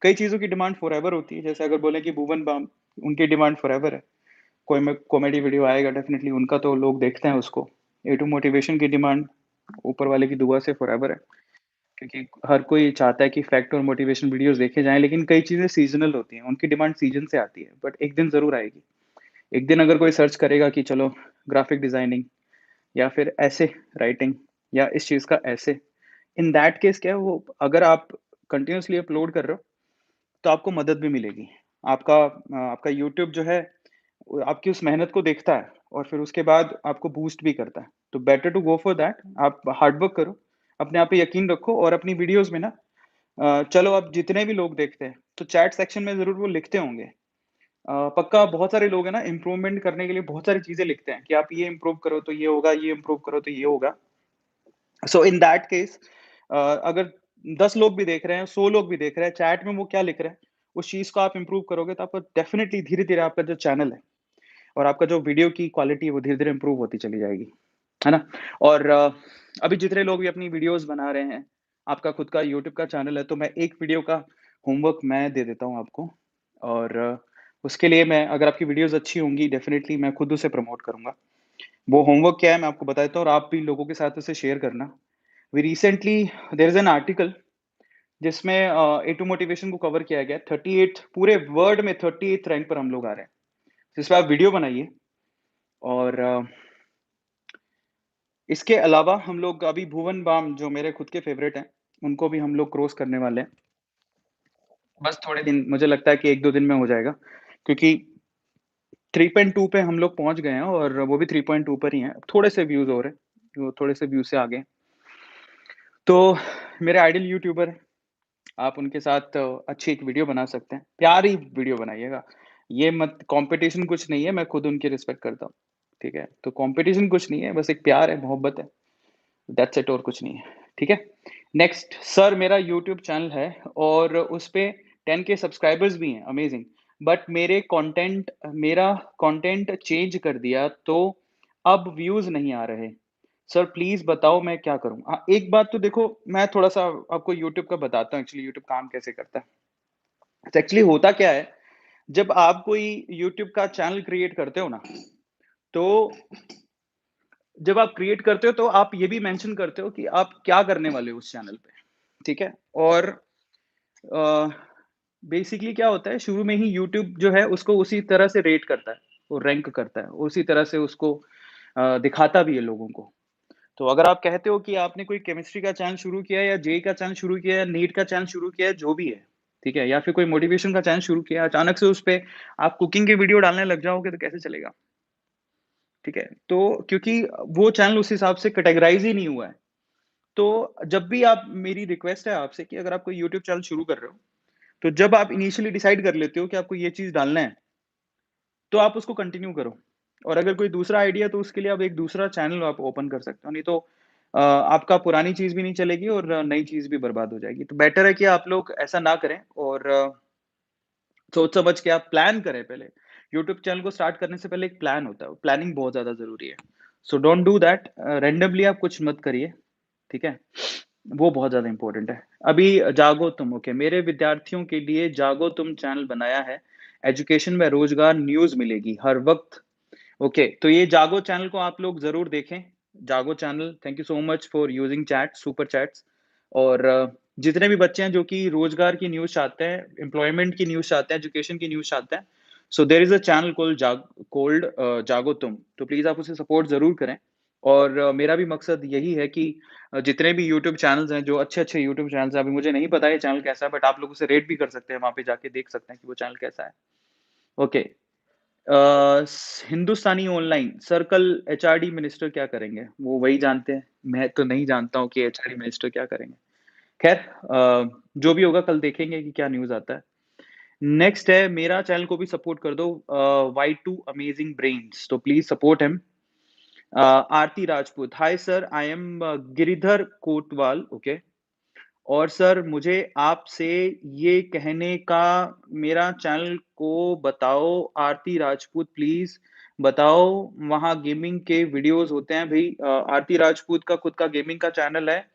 कई चीज़ों की डिमांड फॉरएवर होती है, जैसे अगर बोलें कि भुवन बाम, उनकी डिमांड फॉरएवर है। कोई में कॉमेडी वीडियो आएगा डेफ़िनेटली उनका तो लोग देखते हैं उसको। ए टू मोटिवेशन की डिमांड ऊपर वाले की दुआ से फॉरएवर है, क्योंकि हर कोई चाहता है कि फैक्ट और मोटिवेशन वीडियोज़ देखे जाएँ, लेकिन कई चीज़ें सीज़नल होती हैं, उनकी डिमांड सीज़न से आती है, बट एक दिन ज़रूर आएगी। एक दिन अगर कोई सर्च करेगा कि चलो ग्राफ़िक डिज़ाइनिंग या फिर ऐसे राइटिंग या इस चीज़ का ऐसे, इन दैट केस क्या है, वो अगर आप कंटिन्यूअसली अपलोड कर रहे हो, तो आपको मदद भी मिलेगी। आपका यूट्यूब जो है, वो आपकी उस मेहनत को देखता है और फिर उसके बाद आपको बूस्ट भी करता है। तो better to go for that. आप हार्ड वर्क करो, अपने आप पे यकीन रखो और अपनी वीडियोज़ में ना चलो अब जितने भी लोग देखते हैं, तो चैट सेक्शन में ज़रूर वो लिखते होंगे। पक्का बहुत सारे लोग हैं ना, इम्प्रूवमेंट करने के लिए बहुत सारी चीज़ें लिखते हैं कि आप ये इम्प्रूव करो तो ये होगा, ये इम्प्रूव करो तो ये होगा। सो इन दैट केस अगर 10 लोग भी देख रहे हैं, 100 लोग भी देख रहे हैं, चैट में वो क्या लिख रहे हैं, उस चीज़ को आप इम्प्रूव करोगे तो आपको डेफ़िनिटली धीरे-धीरे आपका जो चैनल है और आपका जो वीडियो की क्वालिटी है वो धीरे-धीरे इम्प्रूव होती चली जाएगी, है ना? और अभी जितने लोग भी अपनी वीडियोज़ बना रहे हैं, आपका खुद का यूट्यूब का चैनल है, तो मैं एक वीडियो का होमवर्क मैं दे देता हूँ आपको। और उसके लिए मैं, अगर आपकी वीडियोज़ अच्छी होंगी, डेफ़िनिटली मैं खुद उसे प्रमोट करूँगा। वो होमवर्क क्या है मैं आपको बता देता हूँ और आप भी लोगों के साथ उसे शेयर करना। We recently there is an article जिसमें ए टू मोटिवेशन को कवर किया गया है। 38 पूरे वर्ल्ड में 38th रैंक पर हम लोग आ रहे हैं। जिसपे आप वीडियो बनाइए और इसके अलावा हम लोग अभी भुवन बाम, जो मेरे खुद के फ़ेवरेट हैं, उनको भी हम लोग क्रॉस करने वाले हैं। बस थोड़े दिन, मुझे लगता है कि 1-2 दिन में हो जाएगा, क्योंकि 3.2 पे हम लोग पहुँच गए हैं और वो भी 3.2 पर ही हैं। थोड़े से व्यूज़ हो रहे हैं, वो थोड़े से व्यूज़ से आगे हैं। तो मेरे आइडल यूट्यूबर हैं, आप उनके साथ अच्छी एक वीडियो बना सकते हैं। प्यारी वीडियो बनाइएगा। ये मत कॉम्पिटिशन कुछ नहीं है, मैं खुद उनकी रिस्पेक्ट करता हूँ, ठीक है? तो कॉम्पिटिशन कुछ नहीं है, बस एक प्यार है, मोहब्बत है। दैट्स इट, और कुछ नहीं है, ठीक है? नेक्स्ट, सर मेरा यूट्यूब चैनल है और उसपे 10 के सब्सक्राइबर्स भी हैं, अमेज़िंग। बट मेरा कंटेंट चेंज कर दिया तो अब व्यूज़ नहीं आ रहे। सर प्लीज़ बताओ मैं क्या करूँ? एक बात तो देखो, मैं थोड़ा-सा आपको यूट्यूब का बताता हूँ एक्चुअली यूट्यूब काम कैसे करता है। तो एक्चुअली होता क्या है, जब आप कोई यूट्यूब का चैनल क्रिएट करते हो ना, तो जब आप क्रिएट करते हो तो आप ये भी मेंशन करते हो कि आप क्या करने वाले हो उस चैनल पे, ठीक है? और अ, बेसिकली क्या होता है शुरू में ही यूट्यूब जो है उसको उसी तरह से रेट करता है, वो रैंक करता है, उसी तरह से उसको दिखाता भी है लोगों को। तो अगर आप कहते हो कि आपने कोई केमिस्ट्री का चैनल शुरू किया है या जेईई का चैनल शुरू किया है, नीट का चैनल शुरू किया है, जो भी है, ठीक है? या फिर कोई मोटिवेशन का चैनल शुरू किया है, अचानक से उसपे आप कुकिंग की वीडियो डालने लग जाओगे तो कैसे चलेगा? ठीक है? तो क्योंकि वो चैनल उस हिसाब से कैटेगराइज़ ही नहीं हुआ है। तो जब भी आप मेरी रिक्वेस्ट है आपसे कि अगर आप कोई यूट्यूब चैनल शुरू कर रहे हो, तो जब आप इनिशियली डिसाइड कर लेते हो कि आपको ये चीज़ डालना है, तो आप उसको कंटिन्यू करो। और अगर कोई दूसरा आइडिया तो उसके लिए आप एक दूसरा चैनल आप ओपन कर सकते हो, नहीं तो आपका पुरानी चीज़ भी नहीं चलेगी और नई चीज़ भी बर्बाद हो जाएगी। तो बेटर है कि आप लोग ऐसा ना करें और सोच समझ के आप प्लान करें पहले। यूट्यूब चैनल को स्टार्ट करने से पहले एक प्लान होता है, प्लानिंग बहुत ज़्यादा ज़रूरी है। So don't do that randomly आप कुछ मत करिए, ठीक है? वो बहुत ज़्यादा इम्पोर्टेंट है। अभी जागो तुम, ओके, मेरे विद्यार्थियों के लिए जागो तुम चैनल बनाया है। एजुकेशन में रोज़गार न्यूज़ मिलेगी हर वक़्त। ओके, तो ये जागो चैनल को आप लोग ज़रूर देखें। जागो channel, thank you so much for using chat, super chats. और जितने भी बच्चे हैं जो कि रोज़गार की न्यूज़ चाहते हैं, एम्प्लॉयमेंट की न्यूज़ चाहते हैं, एजुकेशन की न्यूज़ चाहते हैं, so there is a channel called Jaago Tum. तो प्लीज़ आप उसे सपोर्ट ज़रूर करें। और मेरा भी मकसद यही है कि जितने भी यूट्यूब चैनल्स हैं, जो अच्छे-अच्छे यूट्यूब चैनल्स हैं, अभी मुझे नहीं पता ये चैनल कैसा है, बट आप लोग उसे रेट भी कर सकते हैं, वहाँ पे जाके देख सकते हैं कि वो चैनल कैसा है। ओके। हिंदुस्तानी ऑनलाइन सर्कल एचआरडी मिनिस्टर क्या करेंगे? वो वही जानते हैं। मैं तो नहीं जानता हूँ कि एचआरडी मिनिस्टर क्या करेंगे। खैर जो भी होगा कल देखेंगे कि क्या न्यूज़ आता है। नेक्स्ट है मेरा चैनल को भी सपोर्ट कर दो वाई टू अमेजिंग ब्रेन्स तो please support him. Aarti Rajput, hi sir I M Giridhar Kotwal, okay. और सर मुझे आपसे ये कहने का मेरा चैनल को बताओ आरती राजपूत प्लीज़ बताओ वहाँ गेमिंग के वीडियोज़ होते हैं भई आरती राजपूत का खुद का गेमिंग का चैनल है।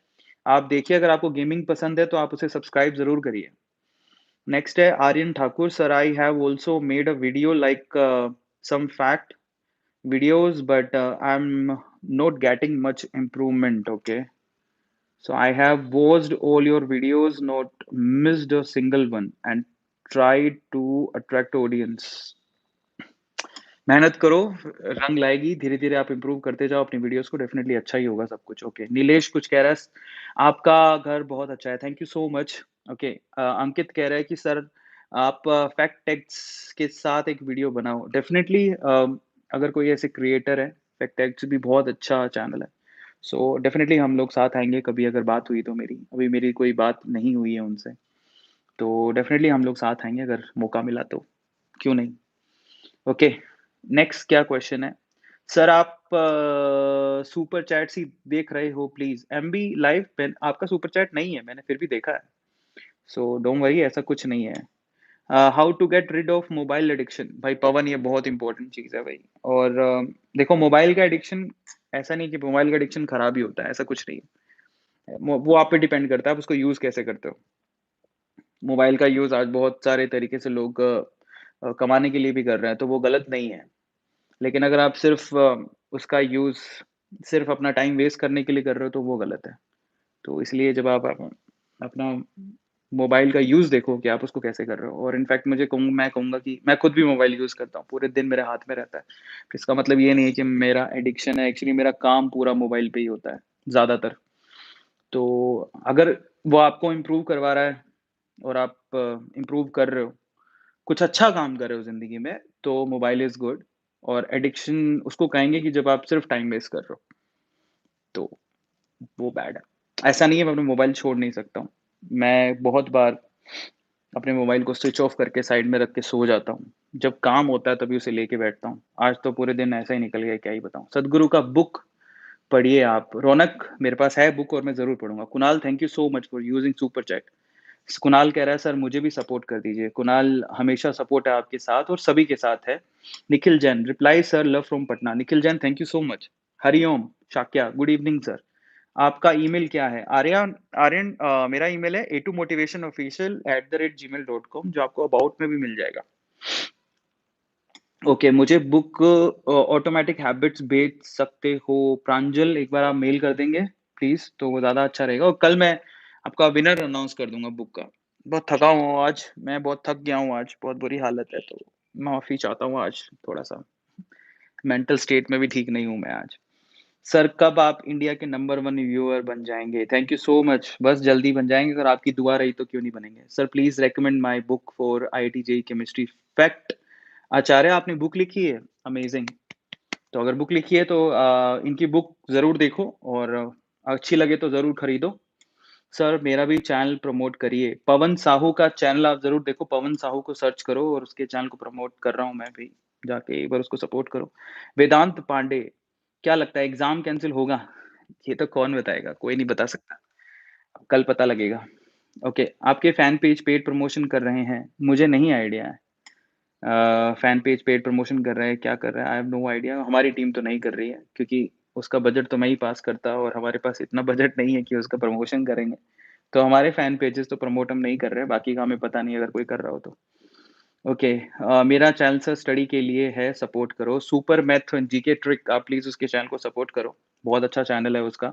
आप देखिए अगर आपको गेमिंग पसंद है तो आप उसे सब्सक्राइब ज़रूर करिए। नेक्स्ट है Aryan Thakur, sir I have also made a video like some fact videos but I'm not getting much improvement, okay. So I have watched all your videos, not missed a single one and tried to attract audience. मेहनत करो, रंग लाएगी, धीरे-धीरे आप improve करते जाओ अपनी videos को, डेफ़िनिटली अच्छा ही होगा सब कुछ, ओके। नीलेश कुछ कह रहा है, आपका घर बहुत अच्छा है, thank you so much, okay. Ankit कह रहा है कि सर आप फैक्ट टेक्स के साथ एक वीडियो बनाओ, डेफ़िनिटली अगर कोई ऐसे क्रिएटर है, फैक्ट टेक्स भी बहुत अच्छा चैनल है, सो डेफ़िनिटली हम लोग साथ आएँगे कभी अगर बात हुई तो मेरी, अभी मेरी कोई बात नहीं हुई है उनसे, तो डेफ़िनिटली हम लोग साथ आएँगे अगर मौका मिला तो, क्यों नहीं? ओके, नेक्स्ट क्या क्वेश्चन है? सर आप सुपर चैट्स ही देख रहे हो प्लीज़, एमबी लाइव पेन आपका सुपर चैट नहीं है, मैंने फिर भी देखा है। सो डोंट वरी ऐसा कुछ नहीं है। How to get rid of mobile addiction? भाई पवन ये बहुत इंपॉर्टेंट चीज़ है भाई और देखो मोबाइल का एडिक्शन ऐसा नहीं कि मोबाइल का एडिक्शन खराब ही होता है, ऐसा कुछ नहीं है। वो आप पे डिपेंड करता है, आप उसको यूज़ कैसे करते हो। मोबाइल का यूज़ आज बहुत सारे तरीके से लोग कमाने के लिए भी कर रहे हैं, तो वो गलत नहीं है। लेकिन अगर आप सिर्फ़ उसका यूज़ सिर्फ़ अपना टाइम वेस्ट करने के लिए कर रहे हो तो वो गलत है। तो इसलिए जब आप अपना मोबाइल का यूज़ देखो कि आप उसको कैसे कर रहे हो और इनफैक्ट मैं कहूँगा कि मैं खुद भी मोबाइल यूज़ करता हूँ, पूरे दिन मेरे हाथ में रहता है। तो इसका मतलब ये नहीं है कि मेरा एडिक्शन है, एक्चुअली मेरा काम पूरा मोबाइल पे ही होता है, ज़्यादातर। तो अगर वो आपको इम्प्रूव करवा रहा है और आप इम्प्रूव कर रहे हो, कुछ अच्छा काम कर रहे हो ज़िंदगी में, तो मोबाइल इज़ गुड और एडिक्शन उसको कहेंगे कि जब आप सिर्फ़ टाइम वेस्ट कर रहे हो, तो वो बैड है। ऐसा नहीं है मैं अपना मोबाइल छोड़ नहीं सकता हूँ। मैं बहुत बार अपने मोबाइल को स्विच ऑफ करके साइड में रख के सो जाता हूँ। जब काम होता है तभी उसे लेके बैठता हूँ। आज तो पूरे दिन ऐसा ही निकल गया क्या ही बताऊँ। सद्गुरु का बुक पढ़िए आप। रौनक मेरे पास है बुक और मैं ज़रूर पढ़ूँगा। Kunal thank you so much for using super chat. Kunal कह रहा है सर मुझे भी सपोर्ट कर दीजिए। कुणाल हमेशा सपोर्ट है आपके साथ और सभी के साथ है। Nikhil Jain reply sir love from Patna. Nikhil Jain thank you so much. Hariom Shakya good evening sir. आपका ईमेल क्या है? आर्यन मेरा ईमेल है a2motivationofficial@gmail.com जो आपको अबाउट में भी मिल जाएगा। ओके, मुझे बुक ऑटोमैटिक हैबिट्स बेच सकते हो प्रांजल, एक बार आप मेल कर देंगे प्लीज़, तो वो ज़्यादा अच्छा रहेगा और कल मैं आपका विनर अनाउंस कर दूँगा बुक का। बहुत थका हूँ आज, मैं बहुत थक गया हूँ आज, बहुत बुरी हालत है, तो माफ़ी चाहता हूँ आज थोड़ा-सा। मेंटल स्टेट में भी ठीक नहीं हूँ मैं आज। सर कब आप इंडिया के नंबर 1 व्यूअर बन जाएँगे? Thank you so much. बस जल्दी बन जाएँगे, अगर आपकी दुआ रही तो क्यों नहीं बनेंगे। Sir please recommend my book for IIT JEE chemistry fact. Acharya आपने बुक लिखी है? अमेज़िंग। तो अगर बुक लिखी है तो इनकी बुक ज़रूर देखो और अच्छी लगे तो ज़रूर खरीदो। सर मेरा भी चैनल प्रमोट करिए। पवन साहू का चैनल आप ज़रूर देखो, पवन साहू को सर्च करो और उसके चैनल को प्रमोट कर रहा हूँ मैं भी, जाके एक बार उसको सपोर्ट करो। वेदांत पांडे, क्या लगता है एग्ज़ाम कैंसल होगा? ये तो कौन बताएगा? कोई नहीं बता सकता। कल पता लगेगा। ओके, आपके फैन पेज पेड प्रमोशन कर रहे हैं, मुझे नहीं आइडिया है। फैन पेज पेड प्रमोशन कर रहे हैं, क्या कर रहे हैं? I have no idea. हमारी टीम तो नहीं कर रही है क्योंकि उसका बजट तो मैं ही पास करता और हमारे पास इतना बजट नहीं है कि उसका प्रमोशन करेंगे। तो हमारे फैन पेजेज़ तो प्रमोट हम नहीं कर रहे हैं, बाकी का हमें पता नहीं अगर कोई कर रहा हो तो। ओके मेरा चैनल सर स्टडी के लिए है, सपोर्ट करो। सुपर मैथ जीके ट्रिक आप प्लीज़ उसके चैनल को सपोर्ट करो। बहुत अच्छा चैनल है उसका।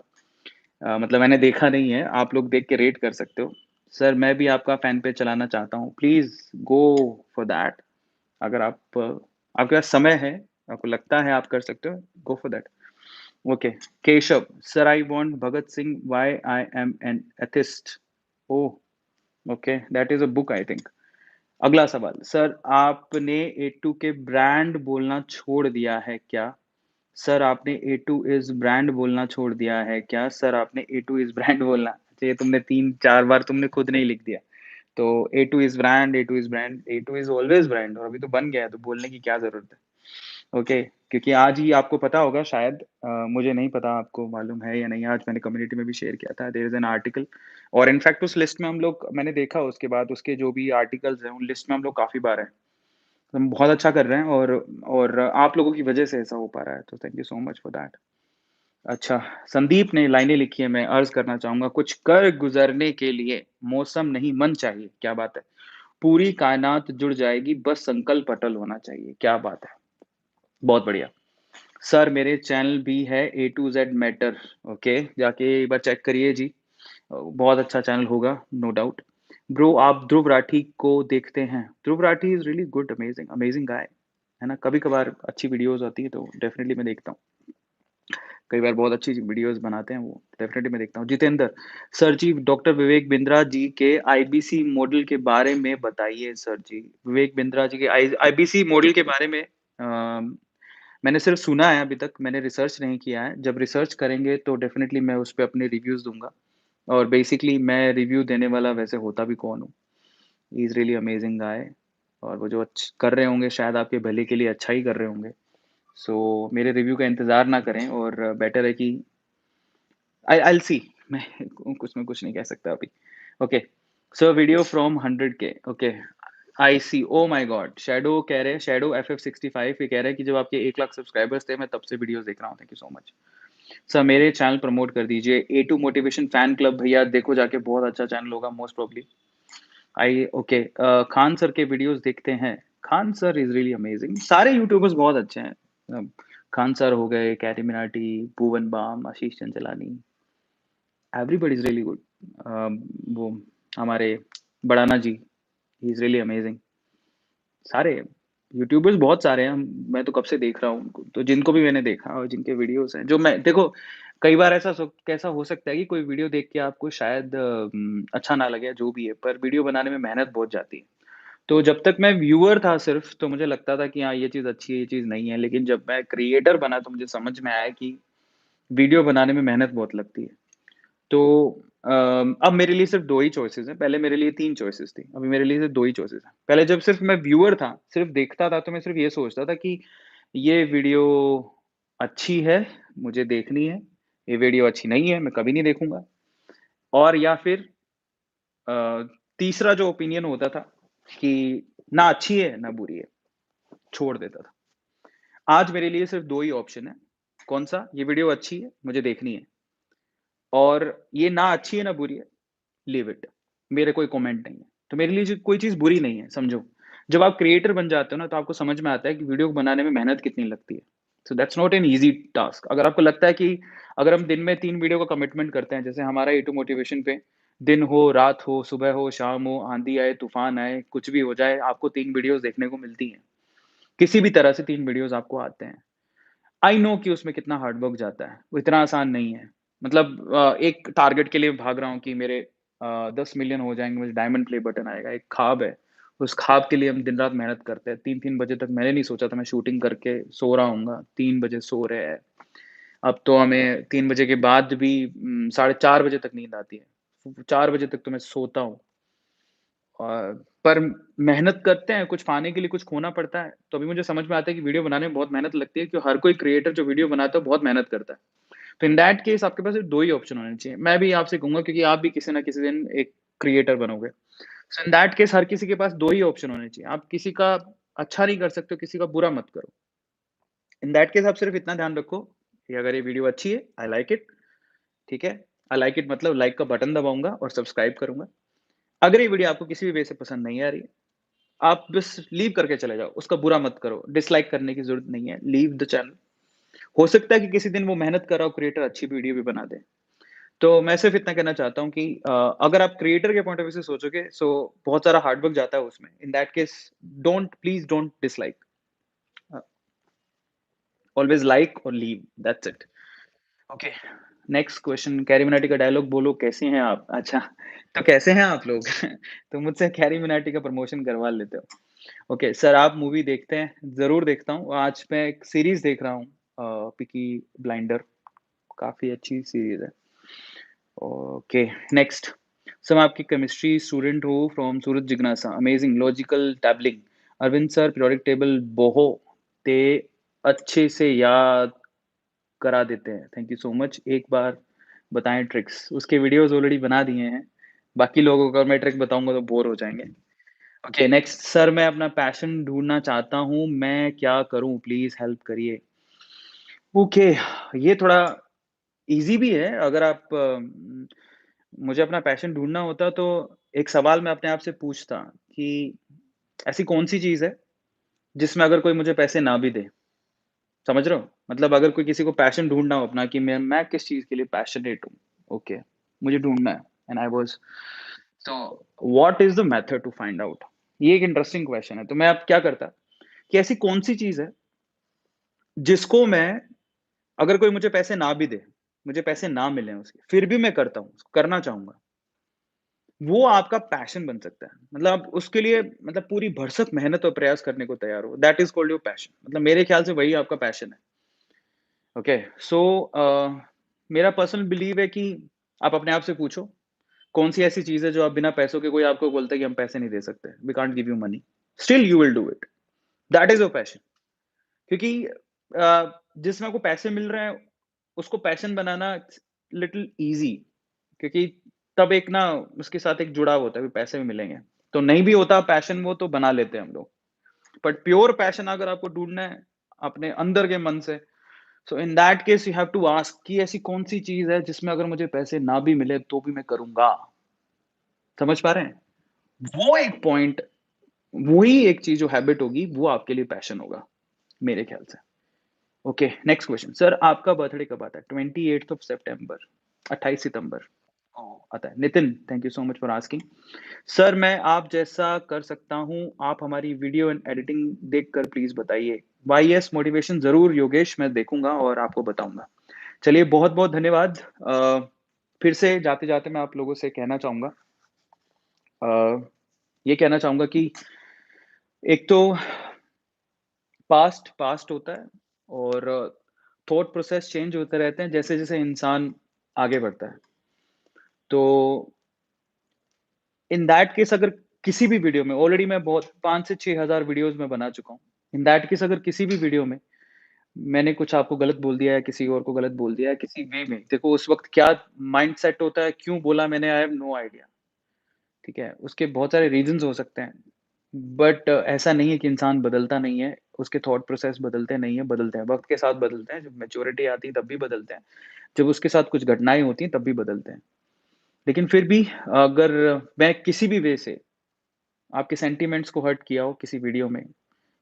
मतलब मैंने देखा नहीं है, आप लोग देख के रेट कर सकते हो। सर मैं भी आपका फैन पेज चलाना चाहता हूँ, प्लीज़ गो फॉर दैट। अगर आपके पास समय है, आपको लगता है आप कर सकते हो, गो for that. Okay, Keshav, sir I want Bhagat Singh why I am an atheist. Oh! Okay, that is a book I think. अगला सवाल, सर आपने ए2 के ब्रांड बोलना छोड़ दिया है क्या? सर आपने ए2 इज़ ब्रांड बोलना छोड़ दिया है क्या? सर आपने ए2 इज़ ब्रांड बोलना अच्छा ये तुमने 3-4 बार तुमने खुद नहीं लिख दिया। तो A2 is brand, A2 is brand, A2 is always brand और अभी तो बन गया है, तो बोलने की क्या ज़रूरत है? ओके, क्योंकि आज ही आपको पता होगा शायद मुझे नहीं पता आपको मालूम है या नहीं, आज मैंने कम्युनिटी में भी शेयर किया था, देयर इज़ एन आर्टिकल और इनफैक्ट उस लिस्ट में हम लोग मैंने देखा उसके बाद उसके जो भी आर्टिकल्स हैं, उन लिस्ट में हम लोग काफ़ी बार हैं। तो हम बहुत अच्छा कर रहे हैं और आप लोगों की वजह से ऐसा हो पा रहा है, तो thank you so much for that. अच्छा, संदीप ने लाइनें लिखी है, मैं अर्ज़ करना चाहूँगा, कुछ कर गुज़रने के लिए मौसम नहीं मन चाहिए, क्या बात है। पूरी कायनात जुड़ जाएगी, बस संकल्प अटल होना चाहिए, क्या बात है। बहुत बढ़िया। सर मेरे चैनल भी है ए टू ज़ेड मैटर, ओके, जाके एक बार चेक करिए जी। बहुत अच्छा चैनल होगा, नो डाउट। ब्रो आप ध्रुव राठी को देखते हैं? Dhruv Rathi is really good, amazing, amazing guy, है ना? कभी-कभार अच्छी वीडियोज़ आती है तो डेफ़िनिटली मैं देखता हूँ। कई बार बहुत अच्छी वीडियोज़ बनाते हैं वो, डेफ़िनिटली मैं देखता हूँ। जितेंद्र, सर जी डॉक्टर विवेक बिंद्रा जी के आईबीसी मॉडल के बारे में बताइए सर जी। विवेक बिंद्रा जी के आईबीसी मॉडल के बारे में मैंने सिर्फ़ सुना है अभी तक, मैंने रिसर्च नहीं किया है। जब रिसर्च करेंगे तो डेफ़िनिटली मैं उस पे अपने रिव्यूज़ दूँगा और बेसिकली मैं रिव्यू देने वाला वैसे होता भी कौन हूँ। ही इज़ रियली अमेज़िंग गाय और वो जो कर रहे होंगे शायद आपके भले के लिए अच्छा ही कर रहे होंगे। सो मेरे रिव्यू का इंतज़ार ना करें और बेटर है कि आई विल सी मैं कुछ में कुछ नहीं कह सकता अभी। Okay, so video from 100 K okay, I see oh my god! Shadow कह रहे हैं शैडो FF65 ये कह रहे हैं कि जब आपके 1 लाख सब्सक्राइबर्स थे मैं तब से वीडियोज़ देख रहा हूँ। Thank you so much. Sir मेरे चैनल प्रमोट कर दीजिए। ए2 मोटिवेशन फैन क्लब भैया देखो जाके बहुत अच्छा चैनल होगा most probably. I okay Khan sir के वीडियोज़ देखते हैं। Khan sir is really amazing. सारे यूट्यूबर्स बहुत अच्छे हैं। खान सर हो गए, Carry Minati, Bhuvan Bam, Ashish Chanchlani, everybody is really good. वो हमारे बड़ाना ji, he is really amazing. सारे यूट्यूबर्स बहुत सारे हैं, मैं तो कब से देख रहा हूँ उनको, तो जिनको भी मैंने देखा और जिनके वीडियोज़ हैं, जो मैं देखो कई बार कैसा हो सकता है कि कोई वीडियो देख के आपको शायद अच्छा ना लगे या जो भी है, पर वीडियो बनाने में मेहनत बहुत जाती है। तो जब तक मैं व्यूअर था सिर्फ़, तो मुझे लगता था कि हाँ, ये चीज़ अच्छी है, ये चीज़ नहीं है, लेकिन जब मैं क्रिएटर बना तो मुझे समझ में आया कि वीडियो बनाने में मेहनत बहुत लगती है। तो अब मेरे लिए सिर्फ़ 2 ही चॉइसेस हैं, पहले मेरे लिए 3 चॉइसेस थी, अभी मेरे लिए सिर्फ़ 2 ही चॉइसेस हैं। पहले जब सिर्फ़ मैं व्यूअर था, सिर्फ़ देखता था, तो मैं सिर्फ़ ये सोचता था कि ये वीडियो अच्छी है, मुझे देखनी है, ये वीडियो अच्छी नहीं है, मैं कभी नहीं देखूँगा और या फिर अ, तीसरा जो ओपिनियन होता था कि ना अच्छी है, ना बुरी है, छोड़ देता था। आज मेरे लिए सिर्फ़ 2 ही ऑप्शन हैं, कौन-सा? ये वीडियो अच्छी है, मुझे देखनी है और ये ना अच्छी है, ना बुरी है, लीव इट। मेरे कोई कमेंट नहीं है। तो मेरे लिए जो कोई चीज़ बुरी नहीं है, समझो। जब आप क्रिएटर बन जाते हो ना, तो आपको समझ में आता है कि वीडियो बनाने में मेहनत कितनी लगती है। So that's not an easy task. अगर आपको लगता है कि अगर हम दिन में 3 वीडियो का कमिटमेंट करते हैं, जैसे हमारा ए टू मोटिवेशन पे दिन हो, रात हो, सुबह हो, शाम हो, आँधी आए, तूफ़ान आए, कुछ भी हो जाए, आपको 3 वीडियोज़ देखने को मिलती हैं। किसी भी तरह से 3 वीडियोज़ आपको आते हैं। आई नो कि उसमें कितना हार्ड वर्क जाता है, वो इतना आसान नहीं है। मतलब एक टारगेट के लिए भाग रहा हूँ कि मेरे 10 मिलियन हो जाएँगे, मुझे डायमंड प्ले बटन आएगा, एक ख़्वाब है। उस ख़्वाब के लिए हम दिन-रात मेहनत करते हैं। 3-3 बजे तक मैंने नहीं सोचा था मैं शूटिंग करके सो रहा होऊँगा, 3 बजे सो रहे हैं। अब तो हमें 3 बजे के बाद भी साढ़े 4 बजे तक नींद आती है। 4 बजे तक तो मैं सोता हूँ। पर मेहनत करते हैं, कुछ पाने के लिए कुछ खोना पड़ता है। तो अभी मुझे समझ में आता है कि वीडियो बनाने में बहुत मेहनत लगती है, कि हर कोई क्रिएटर जो वीडियो बनाता है, बहुत मेहनत करता है। तो इन दैट केस आपके पास सिर्फ 2 ही ऑप्शन होने चाहिए। मैं भी आपसे कहूँगा क्योंकि आप भी किसी न किसी दिन एक क्रिएटर बनोगे। सो इन दैट केस हर किसी के पास 2 ही ऑप्शन होने चाहिए। आप किसी का अच्छा नहीं कर सकते हो, किसी का बुरा मत करो। इन दैट केस आप सिर्फ इतना ध्यान रखो कि अगर ये वीडियो अच्छी है, आई लाइक इट, ठीक है? आई लाइक इट मतलब लाइक का बटन दबाऊँगा और सब्सक्राइब करूँगा। अगर ये वीडियो आपको किसी भी वे से पसंद नहीं आ रही है, आप बस लीव करके चले जाओ, उसका बुरा मत करो, डिसलाइक करने की ज़रूरत नहीं है, लीव द चैनल। हो सकता है कि किसी दिन वो मेहनत कर रहा हो क्रिएटर अच्छी वीडियो भी बना दे। तो मैं सिर्फ इतना कहना चाहता हूँ कि अगर आप क्रिएटर के पॉइंट ऑफ व्यू से सोचोगे सो बहुत सारा हार्ड वर्क जाता है उसमें। In that case don't please don't dislike, uh, always like और leave, that's it. Okay, next question Carry Minati का डायलॉग बोलो कैसे हैं आप? अच्छा, तो कैसे हैं आप लोग? तो मुझसे कैरी मिनाटी का प्रमोशन करवा लेते हो। ओके, सर आप मूवी देखते हैं? ज़रूर देखता हूँ। आज मैं एक सीरीज़ देख रहा हूँ पीकी ब्लाइंडर, काफ़ी अच्छी सीरीज़ है। Okay, next. सर मैं आपकी केमिस्ट्री स्टूडेंट हूँ फ्रॉम सूरत जिज्ञासा, amazing logical tabling. Arvind sir periodic table ते अच्छे से याद करा देते हैं। Thank you so much. एक बार बताएँ ट्रिक्स। उसके वीडियोज़ ऑलरेडी बना दिए हैं। बाकी लोगों को मैं ट्रिक बताऊँगा तो बोर हो जाएँगे। Okay, next. सर मैं अपना पैशन ढूँढना चाहता हूँ, मैं क्या करूँ? प्लीज़ हेल्प करिए। ओके, ये थोड़ा ईज़ी भी है। अगर आप मुझे अपना पैशन ढूँढना होता तो एक सवाल मैं अपने आप से पूछता कि ऐसी कौन-सी चीज़ है जिसमें अगर कोई मुझे पैसे ना भी दे? समझ रहे हो? मतलब अगर कोई किसी को पैशन ढूँढना हो अपना कि मैं किस चीज़ के लिए पैशनेट हूँ, ओके, मुझे ढूँढना है and I was so what is the method to find out? ये एक इंटरेस्टिंग क्वेश्चन है। तो मैं अब क्या करता कि ऐसी कौन-सी चीज़ है जिसको मैं अगर कोई मुझे पैसे ना भी दे, मुझे पैसे ना मिलें उसके, फिर भी मैं करता हूँ, करना चाहूँगा। वो आपका पैशन बन सकता है। मतलब आप उसके लिए मतलब पूरी भरसक मेहनत और प्रयास करने को तैयार हो। That is called your passion. मतलब मेरे ख्याल से वही आपका पैशन है। ओके, सो मेरा पर्सनल बिलीव है कि आप अपने आप से पूछो, कौन-सी ऐसी चीज़ है जो आप बिना पैसों के कोई आपको बोलता है कि हम पैसे नहीं दे सकते, we can't give you money, still you will do it, that is your passion. क्योंकि जिसमें आपको पैसे मिल रहे हैं, उसको पैशन बनाना इट्स लिटिल ईज़ी, क्योंकि तब एक ना उसके साथ एक जुड़ाव होता है कि पैसे भी मिलेंगे। तो नहीं भी होता पैशन वो तो बना लेते हैं हम लोग। बट प्योर पैशन अगर आपको ढूँढना है अपने अंदर के मन से, so in that case you have to ask कि ऐसी कौन-सी चीज़ है जिसमें अगर मुझे पैसे ना भी मिले तो भी मैं करूँगा। समझ पा रहे हैं? वो एक पॉइंट, वही एक चीज़ जो हैबिट होगी वो आपके लिए पैशन होगा, मेरे ख्याल से। Okay, next question. सर आपका बर्थडे कब आता है? 28th ऑफ सितंबर, 28 सितंबर को आता है। Nitin, thank you so much for asking. Sir मैं आप जैसा कर सकता हूँ, आप हमारी वीडियो एंड एडिटिंग देखकर प्लीज़ बताइए। वाईएस मोटिवेशन ज़रूर योगेश मैं देखूँगा और आपको बताऊँगा। चलिए बहुत-बहुत धन्यवाद। फिर से जाते-जाते मैं आप लोगों से कहना चाहूँगा, अ, ये कहना चाहूँगा कि एक तो पास्ट पास्ट होता है और थॉट प्रोसेस चेंज होते रहते हैं जैसे-जैसे इंसान आगे बढ़ता है। तो इन दैट केस अगर किसी भी वीडियो में ऑलरेडी मैं बहुत 5 से 6,000 वीडियोज़ मैं बना चुका हूँ। इन दैट केस अगर किसी भी वीडियो में मैंने कुछ आपको गलत बोल दिया है, किसी और को गलत बोल दिया है, किसी वे में, देखो उस वक़्त क्या माइंडसेट होता है, क्यों बोला मैंने, आई हैव नो आइडिया, ठीक है? उसके बहुत सारे रीज़न्स हो सकते हैं। बट ऐसा नहीं है कि इंसान बदलता नहीं है, उसके थॉट प्रोसेस बदलते नहीं हैं, बदलते हैं, वक़्त के साथ बदलते हैं, जब मैच्योरिटी आती है तब भी बदलते हैं, जब उसके साथ कुछ घटनाएँ होती हैं तब भी बदलते हैं। लेकिन फिर भी अगर मैं किसी भी वे से आपके सेंटिमेंट्स को हर्ट किया हो किसी वीडियो में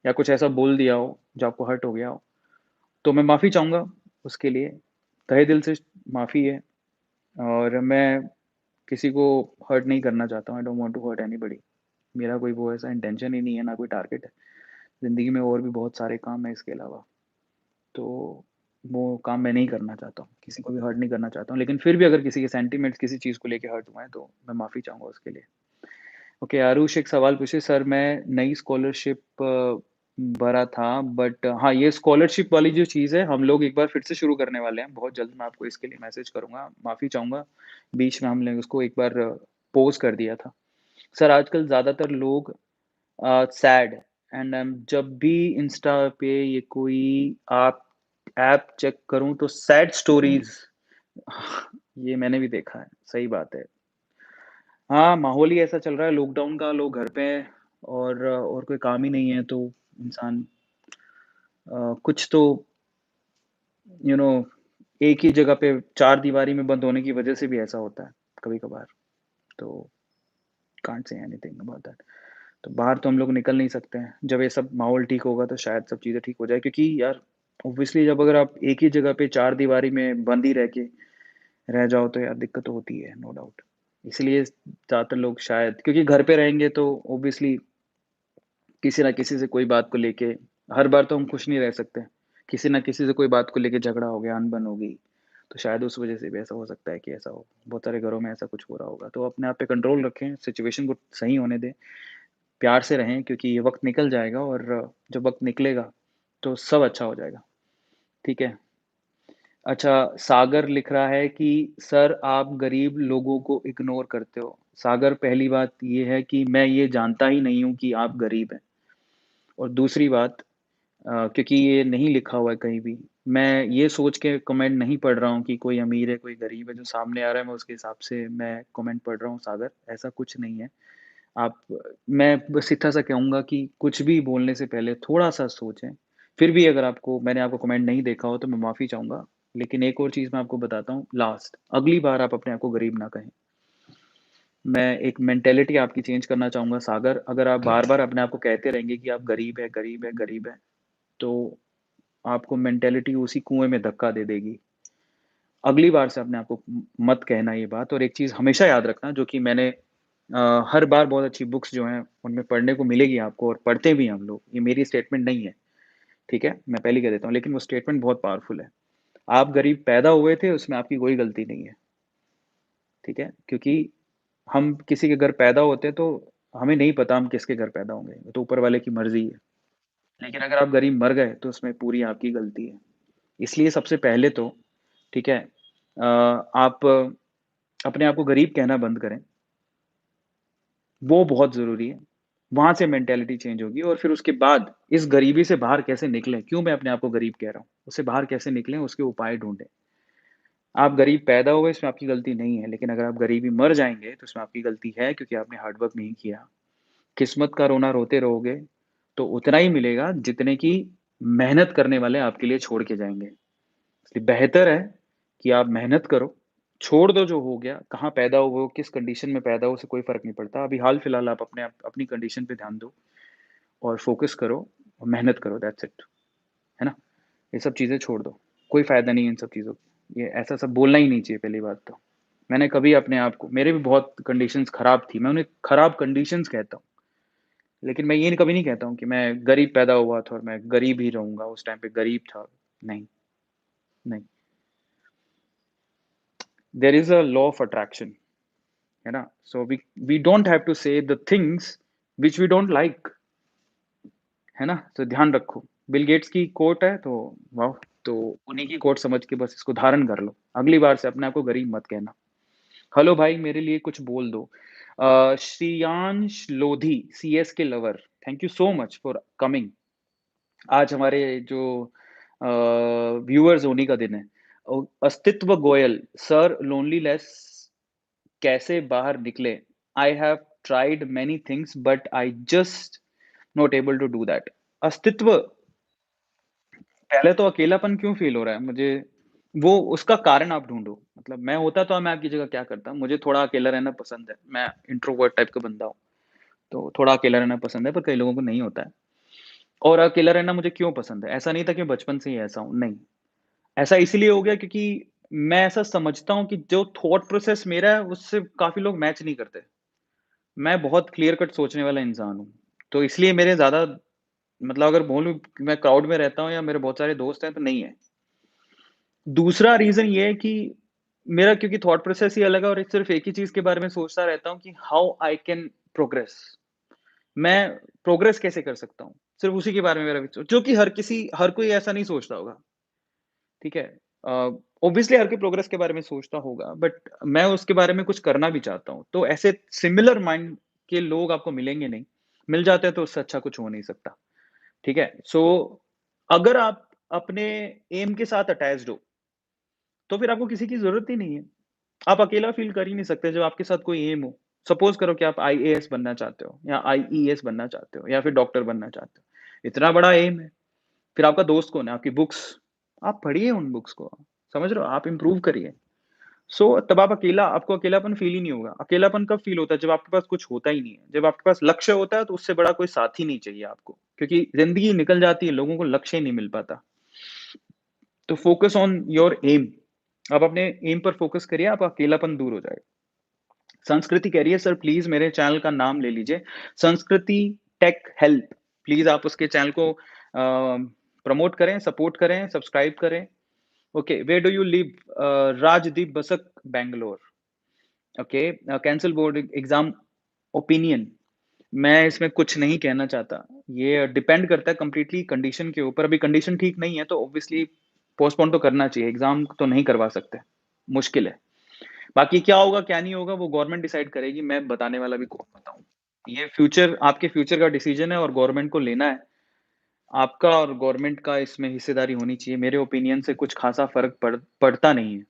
या कुछ ऐसा बोल दिया हो जो आपको हर्ट हो गया हो, तो मैं माफ़ी चाहूँगा उसके लिए। तहे दिल से माफ़ी है और मैं किसी को हर्ट नहीं करना चाहता हूँ। I don't want to hurt anybody. मेरा कोई वो ऐसा इंटेंशन ही नहीं है, ना कोई टारगेट है। ज़िंदगी में और भी बहुत सारे काम हैं इसके अलावा। तो वो काम मैं नहीं करना चाहता हूँ, किसी को भी हर्ट नहीं करना चाहता हूँ। लेकिन फिर भी अगर किसी के सेंटिमेंट्स किसी चीज़ को लेके हर्ट हुए हैं, तो मैं माफ़ी चाहूँगा उसके लिए। ओके, आरुष एक सवाल पूछे, सर मैं नई स्कॉलरशिप भरा था बट हाँ, ये स्कॉलरशिप वाली जो चीज़ है, हम लोग एक बार फिर से शुरू करने वाले हैं। बहुत जल्द मैं आपको इसके लिए मैसेज करूँगा, माफ़ी चाहूँगा। बीच में हमने उसको एक बार पॉज़ कर दिया था। सर आजकल ज़्यादातर लोग सैड एंड जब भी इंस्टा पे ये कोई आप ऐप चेक करूँ तो सैड स्टोरीज़ ये मैंने भी देखा है, सही बात है। हाँ, माहौल ही ऐसा चल रहा है लॉकडाउन का, लोग घर पे हैं और कोई काम ही नहीं है तो इंसान कुछ तो यू नो एक ही जगह पे चार दीवारी में बंद होने की वजह से भी ऐसा होता है कभी-कभार, तो can't say anything about that. तो बाहर तो हम लोग निकल नहीं सकते हैं। जब ये सब माहौल ठीक होगा तो शायद सब चीज़ें ठीक हो जाए क्योंकि यार ऑब्वियसली जब अगर आप एक ही जगह पे चार दीवारी में बंद ही रह के रह जाओ तो यार दिक्कत तो होती है, नो डाउट। इसलिए ज़्यादातर लोग शायद क्योंकि घर पे रहेंगे तो ऑब्वियसली किसी ना किसी से कोई बात को लेके हर बार तो हम खुश नहीं रह सकते। किसी ना किसी से कोई बात को लेके झगड़ा हो गया, अनबन हो गई, तो शायद उस वज़ह से भी ऐसा हो सकता है कि ऐसा हो। बहुत सारे घरों में ऐसा कुछ हो रहा होगा। तो अपने आप पे कंट्रोल रखें, सिचुएशन को सही होने दें, प्यार से रहें क्योंकि ये वक़्त निकल जाएगा और जब वक़्त निकलेगा, तो सब अच्छा हो जाएगा। ठीक है? अच्छा, सागर लिख रहा है कि सर आप गरीब लोगों को इग्नोर करते हो। सागर पहली बात ये है कि मैं ये जानता ही नहीं हूँ कि आप गरीब हैं और दूसरी बात क्योंकि ये नहीं लिखा हुआ है कहीं भी। मैं ये सोच के कमेंट नहीं पढ़ रहा हूँ कि कोई अमीर है, कोई गरीब है, जो सामने आ रहा है मैं उसके हिसाब से मैं कमेंट पढ़ रहा हूँ सागर, ऐसा कुछ नहीं है। आप मैं बस इतना-सा कहूँगा कि कुछ भी बोलने से पहले थोड़ा-सा सोचें। फिर भी अगर आपको मैंने आपको कमेंट नहीं देखा हो तो मैं माफ़ी चाहूँगा। लेकिन एक और चीज़ मैं आपको बताता हूँ लास्ट, अगली बार आप अपने आप को गरीब ना कहें। मैं एक मेंटालिटी आपकी चेंज करना चाहूँगा सागर, अगर आप बार-बार अपने आप को कहते रहेंगे कि आप गरीब हैं, गरीब हैं, गरीब हैं, तो आपको मेंटालिटी उसी कुएँ में धक्का दे देगी। अगली बार से अपने आप को मत कहना ये बात और एक चीज़ हमेशा याद रखना जो कि मैंने हर बार बहुत अच्छी बुक्स जो हैं उनमें पढ़ने को मिलेगी आपको और पढ़ते भी हैं हम लोग। ये मेरी स्टेटमेंट नहीं है, ठीक है? मैं पहले ही कह देता हूँ लेकिन वो स्टेटमेंट बहुत पावरफुल है। आप गरीब पैदा हुए थे उसमें आपकी कोई गलती नहीं है, ठीक है? क्योंकि हम किसी के घर पैदा होते हैं तो हमें नहीं पता हम किसके घर पैदा होंगे, वो तो ऊपर वाले की मर्ज़ी है। लेकिन अगर आप गरीब मर गए तो उसमें पूरी आपकी गलती है। इसलिए सबसे पहले तो ठीक है आप अपने आप को गरीब कहना बंद करें, वो बहुत ज़रूरी है। वहाँ से मेंटालिटी चेंज होगी और फिर उसके बाद इस गरीबी से बाहर कैसे निकलें, क्यों मैं अपने आप को गरीब कह रहा हूँ, उससे बाहर कैसे निकलें उसके उपाय ढूँढें। आप गरीब पैदा हुए इसमें आपकी गलती नहीं है, लेकिन अगर आप गरीबी मर जाएँगे तो इसमें आपकी गलती है क्योंकि आपने हार्ड वर्क नहीं किया। किस्मत का रोना रोते रहोगे, तो उतना ही मिलेगा जितने की मेहनत करने वाले आपके लिए छोड़ के जाएँगे। इसलिए बेहतर है कि आप मेहनत करो, छोड़ दो जो हो गया, कहाँ पैदा हुए हो, किस कंडीशन में पैदा हो, उससे कोई फ़र्क नहीं पड़ता। अभी हाल-फिलहाल आप अपनी कंडीशन पे ध्यान दो और फ़ोकस करो और मेहनत करो, दैट्स इट, है ना? ये सब चीज़ें छोड़ दो, कोई फ़ायदा नहीं है इन सब चीज़ों का। ये ऐसा सब बोलना ही नहीं चाहिए पहली बात तो। मैंने कभी अपने आप को मेरे भी बहुत कंडीशंस खराब थी, मैं उन्हें खराब कंडीशंस कहता हूँ। लेकिन मैं ये कभी नहीं कहता हूँ कि मैं गरीब पैदा हुआ था और मैं गरीब ही रहूँगा, उस टाइम पे गरीब था। नहीं, नहीं। There is a law of attraction, है ना? So we don't have to say the things which we don't like, है ना? तो ध्यान रखो। बिल गेट्स की कोट है तो वाह! तो उन्हीं की कोट समझ के बस इसको धारण कर लो। अगली बार से अपने आप को गरीब मत कहना। हेलो भाई मेरे लिए कुछ बोल दो। Shreyansh Lodhi CSK lover, thank you so much for coming. आज हमारे जो व्यूअर्स उन्हीं का दिन है। अस्तित्व गोयल, सर लोनलीनेस कैसे बाहर निकले? I have tried many things but I just not able to do that. Astitva पहले तो अकेलापन क्यों फ़ील हो रहा है? मुझे वो उसका कारण आप ढूँढो। मतलब मैं होता तो मैं आपकी जगह क्या करता? मुझे थोड़ा अकेला रहना पसंद है। मैं इंट्रोवर्ट टाइप का बंदा हूँ। तो थोड़ा अकेला रहना पसंद है, पर कई लोगों को नहीं होता है। और अकेला रहना मुझे क्यों पसंद है? ऐसा नहीं था कि मैं बचपन से ही ऐसा हूँ, नहीं। ऐसा इसीलिए हो गया क्योंकि मैं ऐसा समझता हूँ कि जो थॉट प्रोसेस मेरा है, उससे काफ़ी लोग मैच नहीं करते। मैं बहुत क्लियर कट सोचने वाला इंसान हूँ। तो इसलिए मेरे ज़्यादा मतलब अगर बोलूँ कि मैं क्राउड में रहता हूँ या मेरे बहुत सारे दोस्त हैं, तो नहीं है। दूसरा रीज़न ये है कि मेरा क्योंकि थॉट प्रोसेस ही अलग है और सिर्फ़ एक ही चीज़ के बारे में सोचता रहता हूँ कि हाउ आई कैन प्रोग्रेस। मैं प्रोग्रेस कैसे कर सकता हूँ? सिर्फ़ उसी के बारे में मेरा विचार जो कि हर कोई ऐसा नहीं सोचता होगा, ठीक है? अ, ऑब्वियसली हर कोई प्रोग्रेस के बारे में सोचता होगा, बट मैं उसके बारे में कुछ करना भी चाहता हूँ। तो ऐसे सिमिलर माइंड के लोग आपको मिलेंगे नहीं। मिल जाते हैं तो उससे अच्छा कुछ हो नहीं सकता, ठीक है? सो अगर आप अपने एम के साथ अटैच्ड हो, तो फिर आपको किसी की ज़रूरत ही नहीं है। आप अकेला फ़ील कर ही नहीं सकते जब आपके साथ कोई एम हो। सपोज़ करो कि आप आईएएस बनना चाहते हो या आईईएस बनना चाहते हो या फिर डॉक्टर बनना चाहते हो। इतना बड़ा एम है, फिर आपका दोस्त कौन है? आपकी बुक्स। आप पढ़िए उन बुक्स को, समझ रहे हो? आप इम्प्रूव करिए। तब आपको अकेलापन फ़ील ही नहीं होगा। अकेलापन कब फ़ील होता है? जब आपके पास कुछ होता ही नहीं है। जब आपके पास लक्ष्य होता है तो उससे बड़ा कोई साथी नहीं चाहिए आपको। क्योंकि ज़िंदगी निकल जाती है, लोगों को लक्ष्य ही नहीं मिल पाता। तो फ़ोकस ऑन योर एम। आप अपने एम पर फ़ोकस करिए, आपका अकेलापन दूर हो जाएगा। संस्कृति कह रही है, सर प्लीज़ मेरे चैनल का नाम ले लीजिए, संस्कृति टेक हेल्प। प्लीज़ आप उसके चैनल को प्रमोट करें, सपोर्ट करें, सब्सक्राइब करें। Okay, where do you live? Rajdeep Basak, Bangalore. Okay, cancel board exam opinion. मैं इसमें कुछ नहीं कहना चाहता। ये डिपेंड करता है कंप्लीटली कंडीशन के ऊपर। अभी कंडीशन ठीक नहीं है, तो ऑब्वियसली पोस्टपोन तो करना चाहिए। एग्ज़ाम तो नहीं करवा सकते, मुश्किल है। बाकी क्या होगा, क्या नहीं होगा, वो गवर्नमेंट डिसाइड करेगी, मैं बताने वाला भी कौन होता हूँ। ये फ्यूचर आपके फ्यूचर का डिसीज़न है और गवर्नमेंट को लेना है। आपका और गवर्नमेंट का इसमें हिस्सेदारी होनी चाहिए। मेरे ओपिनियन से कुछ ख़ासा फ़र्क पड़ता नहीं है।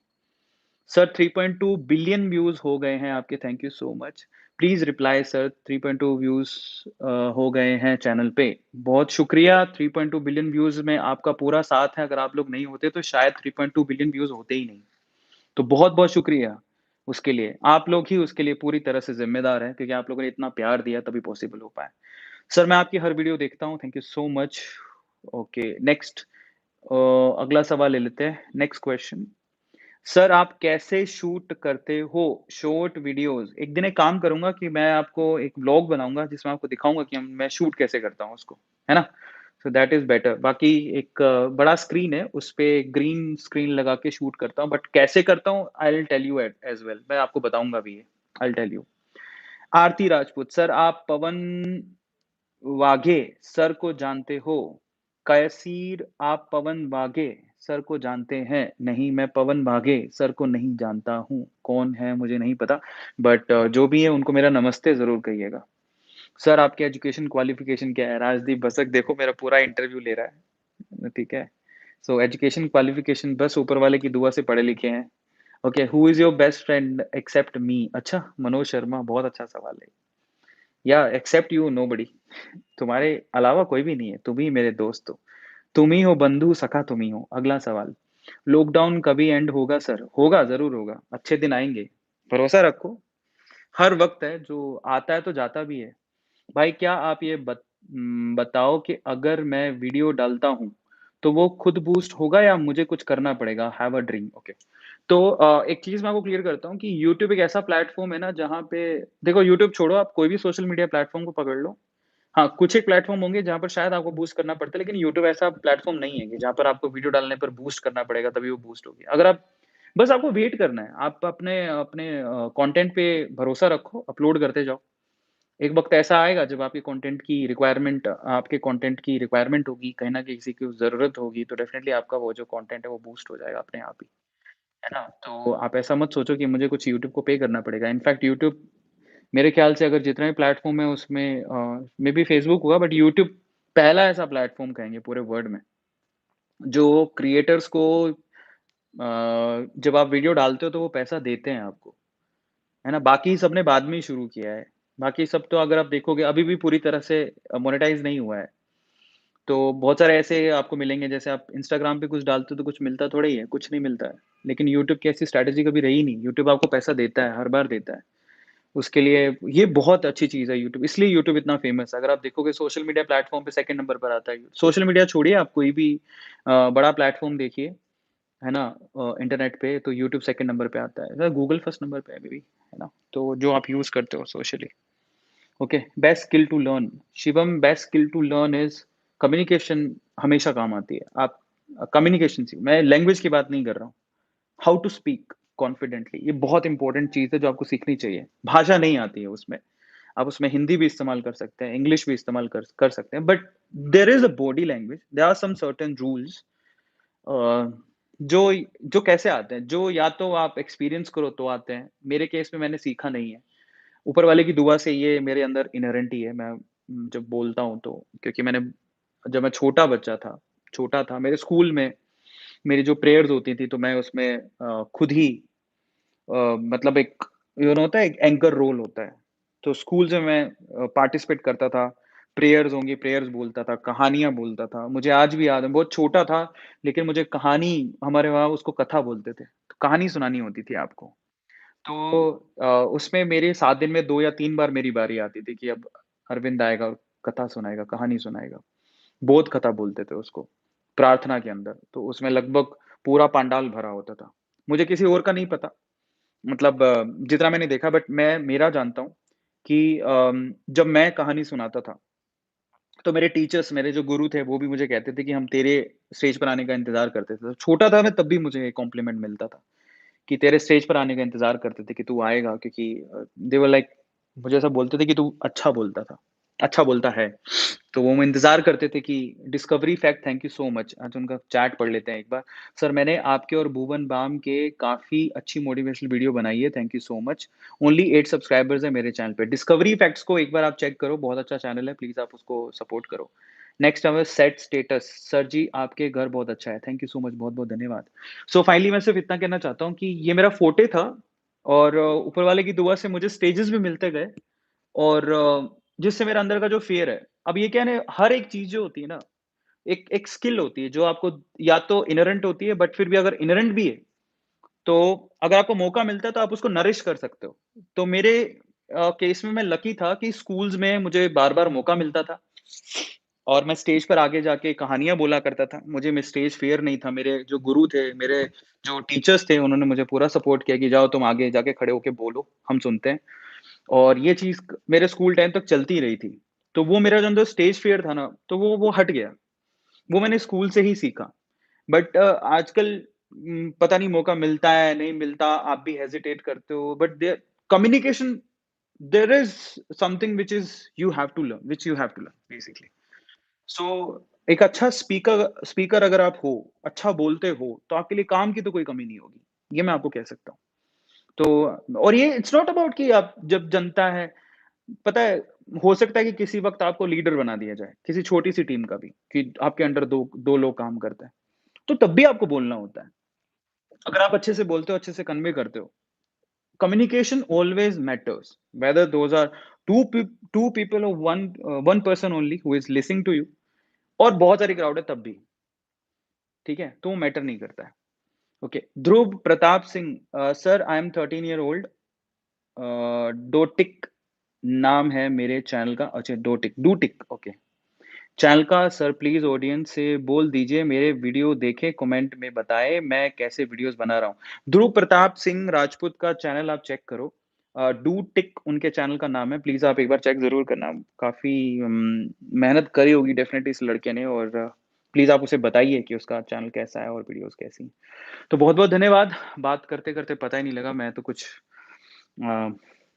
सर 3.2 बिलियन व्यूज़ हो गए हैं आपके, thank you so much. Please reply sir, 3.2 views हो गए हैं चैनल पे। बहुत शुक्रिया, 3.2 बिलियन व्यूज़ में आपका पूरा साथ है। अगर आप लोग नहीं होते तो शायद 3.2 बिलियन व्यूज़ होते ही नहीं। तो बहुत-बहुत शुक्रिया उसके लिए। आप लोग ही उसके लिए पूरी तरह से ज़िम्मेदार हैं क्योंकि आप लोगों ने इतना प्यार दिया तभी पॉसिबल हो पाया। सर मैं आपकी हर वीडियो देखता हूँ, thank you so much. Okay, next अगला सवाल ले लेते हैं, नेक्स्ट क्वेश्चन। सर आप कैसे शूट करते हो शॉर्ट वीडियोज़? एक दिन एक काम करूँगा कि मैं आपको एक व्लॉग बनाऊँगा जिसमें आपको दिखाऊँगा कि मैं शूट कैसे करता हूँ उसको, है ना? So that is better. बाकी एक बड़ा स्क्रीन है, उसपे ग्रीन स्क्रीन लगा के शूट करता हूँ, बट कैसे करता हूँ I will tell you as well. मैं आपको बताऊँगा भी ये, I will tell you. Aarti Rajput, sir आप पवन वाघे सर को जानते हो? कैसीर, आप पवन वाघे सर को जानते हैं? नहीं, मैं पवन वाघे सर को नहीं जानता हूँ। कौन है मुझे नहीं पता, बट जो भी है उनको मेरा नमस्ते ज़रूर कहिएगा। सर आपकी एजुकेशन क्वालिफ़िकेशन क्या है? राजदीप बसक देखो मेरा पूरा इंटरव्यू ले रहा है, ठीक है? सो एजुकेशन क्वालिफ़िकेशन बस ऊपर वाले की दुआ से पढ़े लिखे हैं। Okay, who is your best friend except me? अच्छा, मनोज शर्मा, बहुत अच्छा सवाल है। या एक्सेप्ट यू नोबडी। तुम्हारे अलावा कोई भी नहीं है, तुम ही मेरे दोस्त हो। तुम ही हो बंधु, सखा तुम ही हो। अगला सवाल, लॉकडाउन कभी एंड होगा सर? होगा, ज़रूर होगा, अच्छे दिन आएँगे, भरोसा रखो। हर वक़्त है, जो आता है तो जाता भी है। भाई क्या आप ये बताओ कि अगर मैं वीडियो डालता हूँ, तो वो खुद बूस्ट होगा या मुझे कुछ करना पड़ेगा? Have a dream. ओके। तो एक चीज़ मैं आपको क्लियर करता हूँ कि यूट्यूब एक ऐसा प्लेटफ़ॉर्म है ना जहाँ पे देखो यूट्यूब छोड़ो आप कोई भी सोशल मीडिया प्लेटफ़ॉर्म को पकड़ लो। हाँ, कुछ एक प्लेटफ़ॉर्म होंगे जहाँ पर शायद आपको बूस्ट करना पड़ता है, लेकिन यूट्यूब ऐसा प्लेटफ़ॉर्म नहीं है कि जहाँ पर आपको वीडियो डालने पर बूस्ट करना पड़ेगा तभी वो बूस्ट होगी। अगर आप बस आपको वेट करना है, आप अपने अपने कंटेंट पे भरोसा रखो, अपलोड करते जाओ। एक वक़्त ऐसा आएगा जब आपके कंटेंट की रिक्वायरमेंट होगी, कहीं न किसी की ज़रूरत होगी, तो डेफ़िनिटली आपका वो जो कंटेंट है वो बूस्ट हो जाएगा अपने आप ही, है ना? तो आप ऐसा मत सोचो कि मुझे कुछ यूट्यूब को पे करना पड़ेगा। इनफैक्ट यूट्यूब मेरे ख़्याल से अगर जितने भी प्लेटफ़ॉर्म है उसमें मेबी फ़ेसबुक होगा बट यूट्यूब पहला ऐसा प्लेटफ़ॉर्म कहेंगे पूरे वर्ल्ड में, जो क्रिएटर्स को जब आप वीडियो डालते हो तो वो पैसा देते हैं आपको, है ना? बाकी सब ने बाद में ही शुरू किया है। बाकी सब तो अगर आप देखोगे अभी भी पूरी तरह से मोनेटाइज़ नहीं हुआ है। तो बहुत सारे ऐसे आपको मिलेंगे जैसे आप इंस्टाग्राम पे कुछ डालते हो तो कुछ मिलता थोड़ा ही है, कुछ नहीं मिलता है। लेकिन यूट्यूब की ऐसी स्ट्रैटेजी कभी रही नहीं। यूट्यूब आपको पैसा देता है, हर बार देता है। उसके लिए ये बहुत अच्छी चीज़ है यूट्यूब, इसलिए यूट्यूब इतना फ़ेमस है। अगर आप देखोगे सोशल मीडिया प्लेटफ़ॉर्म पे सेकंड नंबर पर आता है। सोशल मीडिया छोड़िए, आप कोई भी बड़ा प्लेटफ़ॉर्म देखिए, है ना? इंटरनेट पे तो यूट्यूब सेकंड नंबर पे आता है। गूगल फर्स्ट नंबर पे है मे बी, है ना? तो जो आप यूज़ करते हो socially. Okay, best skill to learn. Shivam, best skill to learn is communication, हमेशा काम आती है। आप कम्युनिकेशन सीख, मैं लैंग्वेज की बात नहीं कर रहा हूँ। हाउ टू स्पीक कॉन्फिडेंटली, ये बहुत इंपॉर्टेंट चीज़ है जो आपको सीखनी चाहिए। भाषा नहीं आती है उसमें, आप उसमें हिंदी भी इस्तेमाल कर सकते हैं, इंग्लिश भी इस्तेमाल कर कर सकते हैं, but there is a body language, there are some certain rules uh, जो जो कैसे आते हैं, जो या तो आप एक्सपीरियंस करो तो आते हैं। मेरे केस में मैंने सीखा नहीं है। ऊपर वाले की दुआ से ये मेरे अंदर इन्हेरेंट ही है। मैं जब बोलता हूँ तो, क्योंकि मैंने जब मैं छोटा था, मेरे स्कूल में मेरी जो प्रेयर्स होती थी, तो मैं उसमें खुद ही मतलब एक होता है, एक एंकर रोल होता है। तो स्कूल से मैं पार्टिसिपेट करता था, प्रेयर्स होंगी, प्रेयर्स बोलता था, कहानियाँ बोलता था। मुझे आज भी याद है, बहुत छोटा था, लेकिन मुझे कहानी, हमारे वहाँ उसको कथा बोलते थे, तो कहानी सुनानी होती थी आपको। तो उसमें मेरे 7 दिन में 2 या 3 बार मेरी बारी आती थी कि अब अरविंद आएगा और कथा सुनाएगा, कहानी सुनाएगा। बोध कथा बोलते थे उसको, प्रार्थना के अंदर। तो उसमें लगभग पूरा पंडाल भरा होता था। मुझे किसी और का नहीं पता, मतलब जितना मैंने देखा, बट मैं मेरा जानता हूँ कि जब मैं कहानी सुनाता था, तो मेरे टीचर्स, मेरे जो गुरु थे, वो भी मुझे कहते थे कि हम तेरे स्टेज पर आने का इंतज़ार करते थे। तो छोटा था मैं, तब भी मुझे कॉम्प्लीमेंट मिलता था कि तेरे स्टेज पर आने का इंतज़ार करते थे कि तू आएगा, क्योंकि दे वर लाइक, मुझे ऐसा बोलते थे कि तू अच्छा बोलता था, अच्छा बोलता है। तो वो इंतज़ार करते थे कि discovery fact, thank you so much. आज उनका चैट पढ़ लेते हैं एक बार। सर, मैंने आपके और भुवन बाम के काफ़ी अच्छी मोटिवेशनल वीडियो बनाई है, thank you so much. Only 8 subscribers हैं मेरे चैनल पे। डिस्कवरी फैक्ट्स को एक बार आप चेक करो, बहुत अच्छा चैनल है, प्लीज़ आप उसको सपोर्ट करो। नेक्स्ट हमें सेट स्टेटस, सर जी आपके घर बहुत अच्छा है, थैंक यू सो मच, बहुत-बहुत धन्यवाद। सो फाइनली मैं सिर्फ इतना कहना चाहता हूँ कि ये मेरा फोर्टे था, और ऊपर वाले की दुआ से मुझे स्टेजेस भी मिलते गए, और जिससे मेरा अंदर का जो फ़ियर है, अब ये क्या है ना, हर एक चीज़ जो होती है ना, एक एक स्किल होती है जो आपको या तो इन्हेरेंट होती है, बट फिर भी अगर इन्हेरेंट भी है, तो अगर आपको मौका मिलता है तो आप उसको नरिश कर सकते हो। तो मेरे केस में मैं लकी था कि स्कूल्स में मुझे बार-बार मौका मिलता था, और मैं स्टेज पर आगे जाके कहानियाँ बोला करता था। मुझे में स्टेज फ़ियर नहीं था। मेरे जो गुरु थे, मेरे जो टीचर्स थे, उन्होंने मुझे पूरा सपोर्ट किया कि जाओ तुम आगे जाके खड़े होके बोलो, हम सुनते हैं। और ये चीज़ क मेरे स्कूल टाइम तक चलती रही थी। तो वो मेरा जो अंदर स्टेज फ़ियर था ना, तो वो हट गया। वो मैंने स्कूल से ही सीखा। बट आजकल पता नहीं मौका मिलता है, नहीं मिलता, आप भी हेजिटेट करते हो, but there communication, there is something which you have to learn basically. So एक अच्छा स्पीकर स्पीकर अगर आप हो, अच्छा बोलते हो, तो आपके लिए काम की तो कोई कमी नहीं होगी। ये मैं आपको कह सकता हूँ। तो और ये इट्स नॉट अबाउट कि आप जब जनता है, पता है, हो सकता है कि किसी वक़्त आपको लीडर बना दिया जाए, किसी छोटी-सी टीम का भी, कि आपके अंडर 2 लोग काम करते हैं, तो तब भी आपको बोलना होता है। अगर आप अच्छे से बोलते हो, अच्छे से कन्वे करते हो, communication always matters, whether those are 2 people और 1 person only who is listening to you, और बहुत सारी क्राउड है तब भी, ठीक है? तो वो मैटर नहीं करता है। Okay, Dhruv Pratap Singh, sir I am 13 year old, डोटिक नाम है मेरे चैनल का। अच्छा, डोटिक, डूटिक, ओके। चैनल का सर प्लीज़ ऑडियंस से बोल दीजिए मेरे वीडियो देखें, कमेंट में बताएँ मैं कैसे वीडियोज़ बना रहा हूँ। ध्रुव प्रताप सिंह राजपूत का चैनल आप चेक करो। डू टिक उनके चैनल का नाम है, प्लीज़ आप एक बार चेक ज़रूर करना। काफ़ी मेहनत करी होगी डेफ़िनेटली इस लड़के ने, और प्लीज़ आप उसे बताइए कि उसका चैनल कैसा है और वीडियोज़ कैसी हैं। तो बहुत-बहुत धन्यवाद। बात करते-करते पता ही नहीं लगा, मैं तो कुछ अ,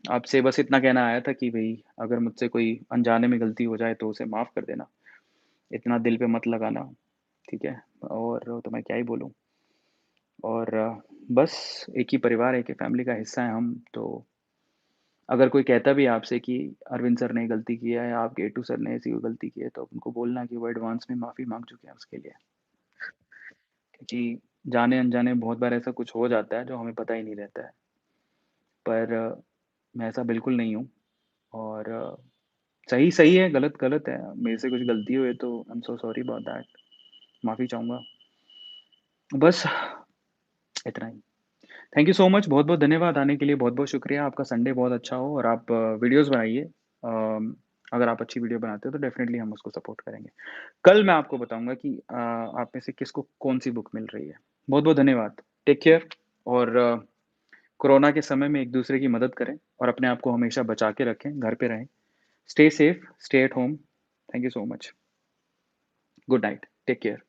आपसे बस इतना कहना आया था कि भई अगर मुझसे कोई अनजाने में गलती हो जाए तो उसे माफ़ कर देना। इतना दिल पे मत लगाना, ठीक है? और तो मैं क्या ही बोलूँ, और बस एक ही परिवार, एक ही फैमिली का हिस्सा हैं हम, तो अगर कोई कहता भी है आपसे कि अरविंद सर ने गलती किया है, आप गेटू सर ने ऐसी कोई गलती की है, तो उनको बोलना कि वो एडवांस में माफ़ी माँग चुके हैं उसके लिए। क्योंकि जाने-अनजाने बहुत बार ऐसा कुछ हो जाता है जो हमें पता ही नहीं रहता है। पर मैं ऐसा बिल्कुल नहीं हूँ, और सही सही है, गलत गलत है। मेरे से कुछ गलती हुई है तो I am so sorry about that, माफ़ी चाहूँगा। बस इतना ही। थैंक यू सो मच, बहुत-बहुत धन्यवाद आने के लिए, बहुत-बहुत शुक्रिया। आपका संडे बहुत अच्छा हो और आप वीडियोज़ बनाइए। अगर आप अच्छी वीडियो बनाते हो तो डेफ़िनिटली हम उसको सपोर्ट करेंगे। कल मैं आपको बताऊँगा कि आप में से किसको कौन-सी बुक मिल रही है। बहुत-बहुत धन्यवाद। टेक केयर और कोरोना के समय में एक-दूसरे की मदद करें और अपने आप को हमेशा बचा के रखें, घर पे रहें। Stay safe, stay at home. Thank you so much. Good night. Take care.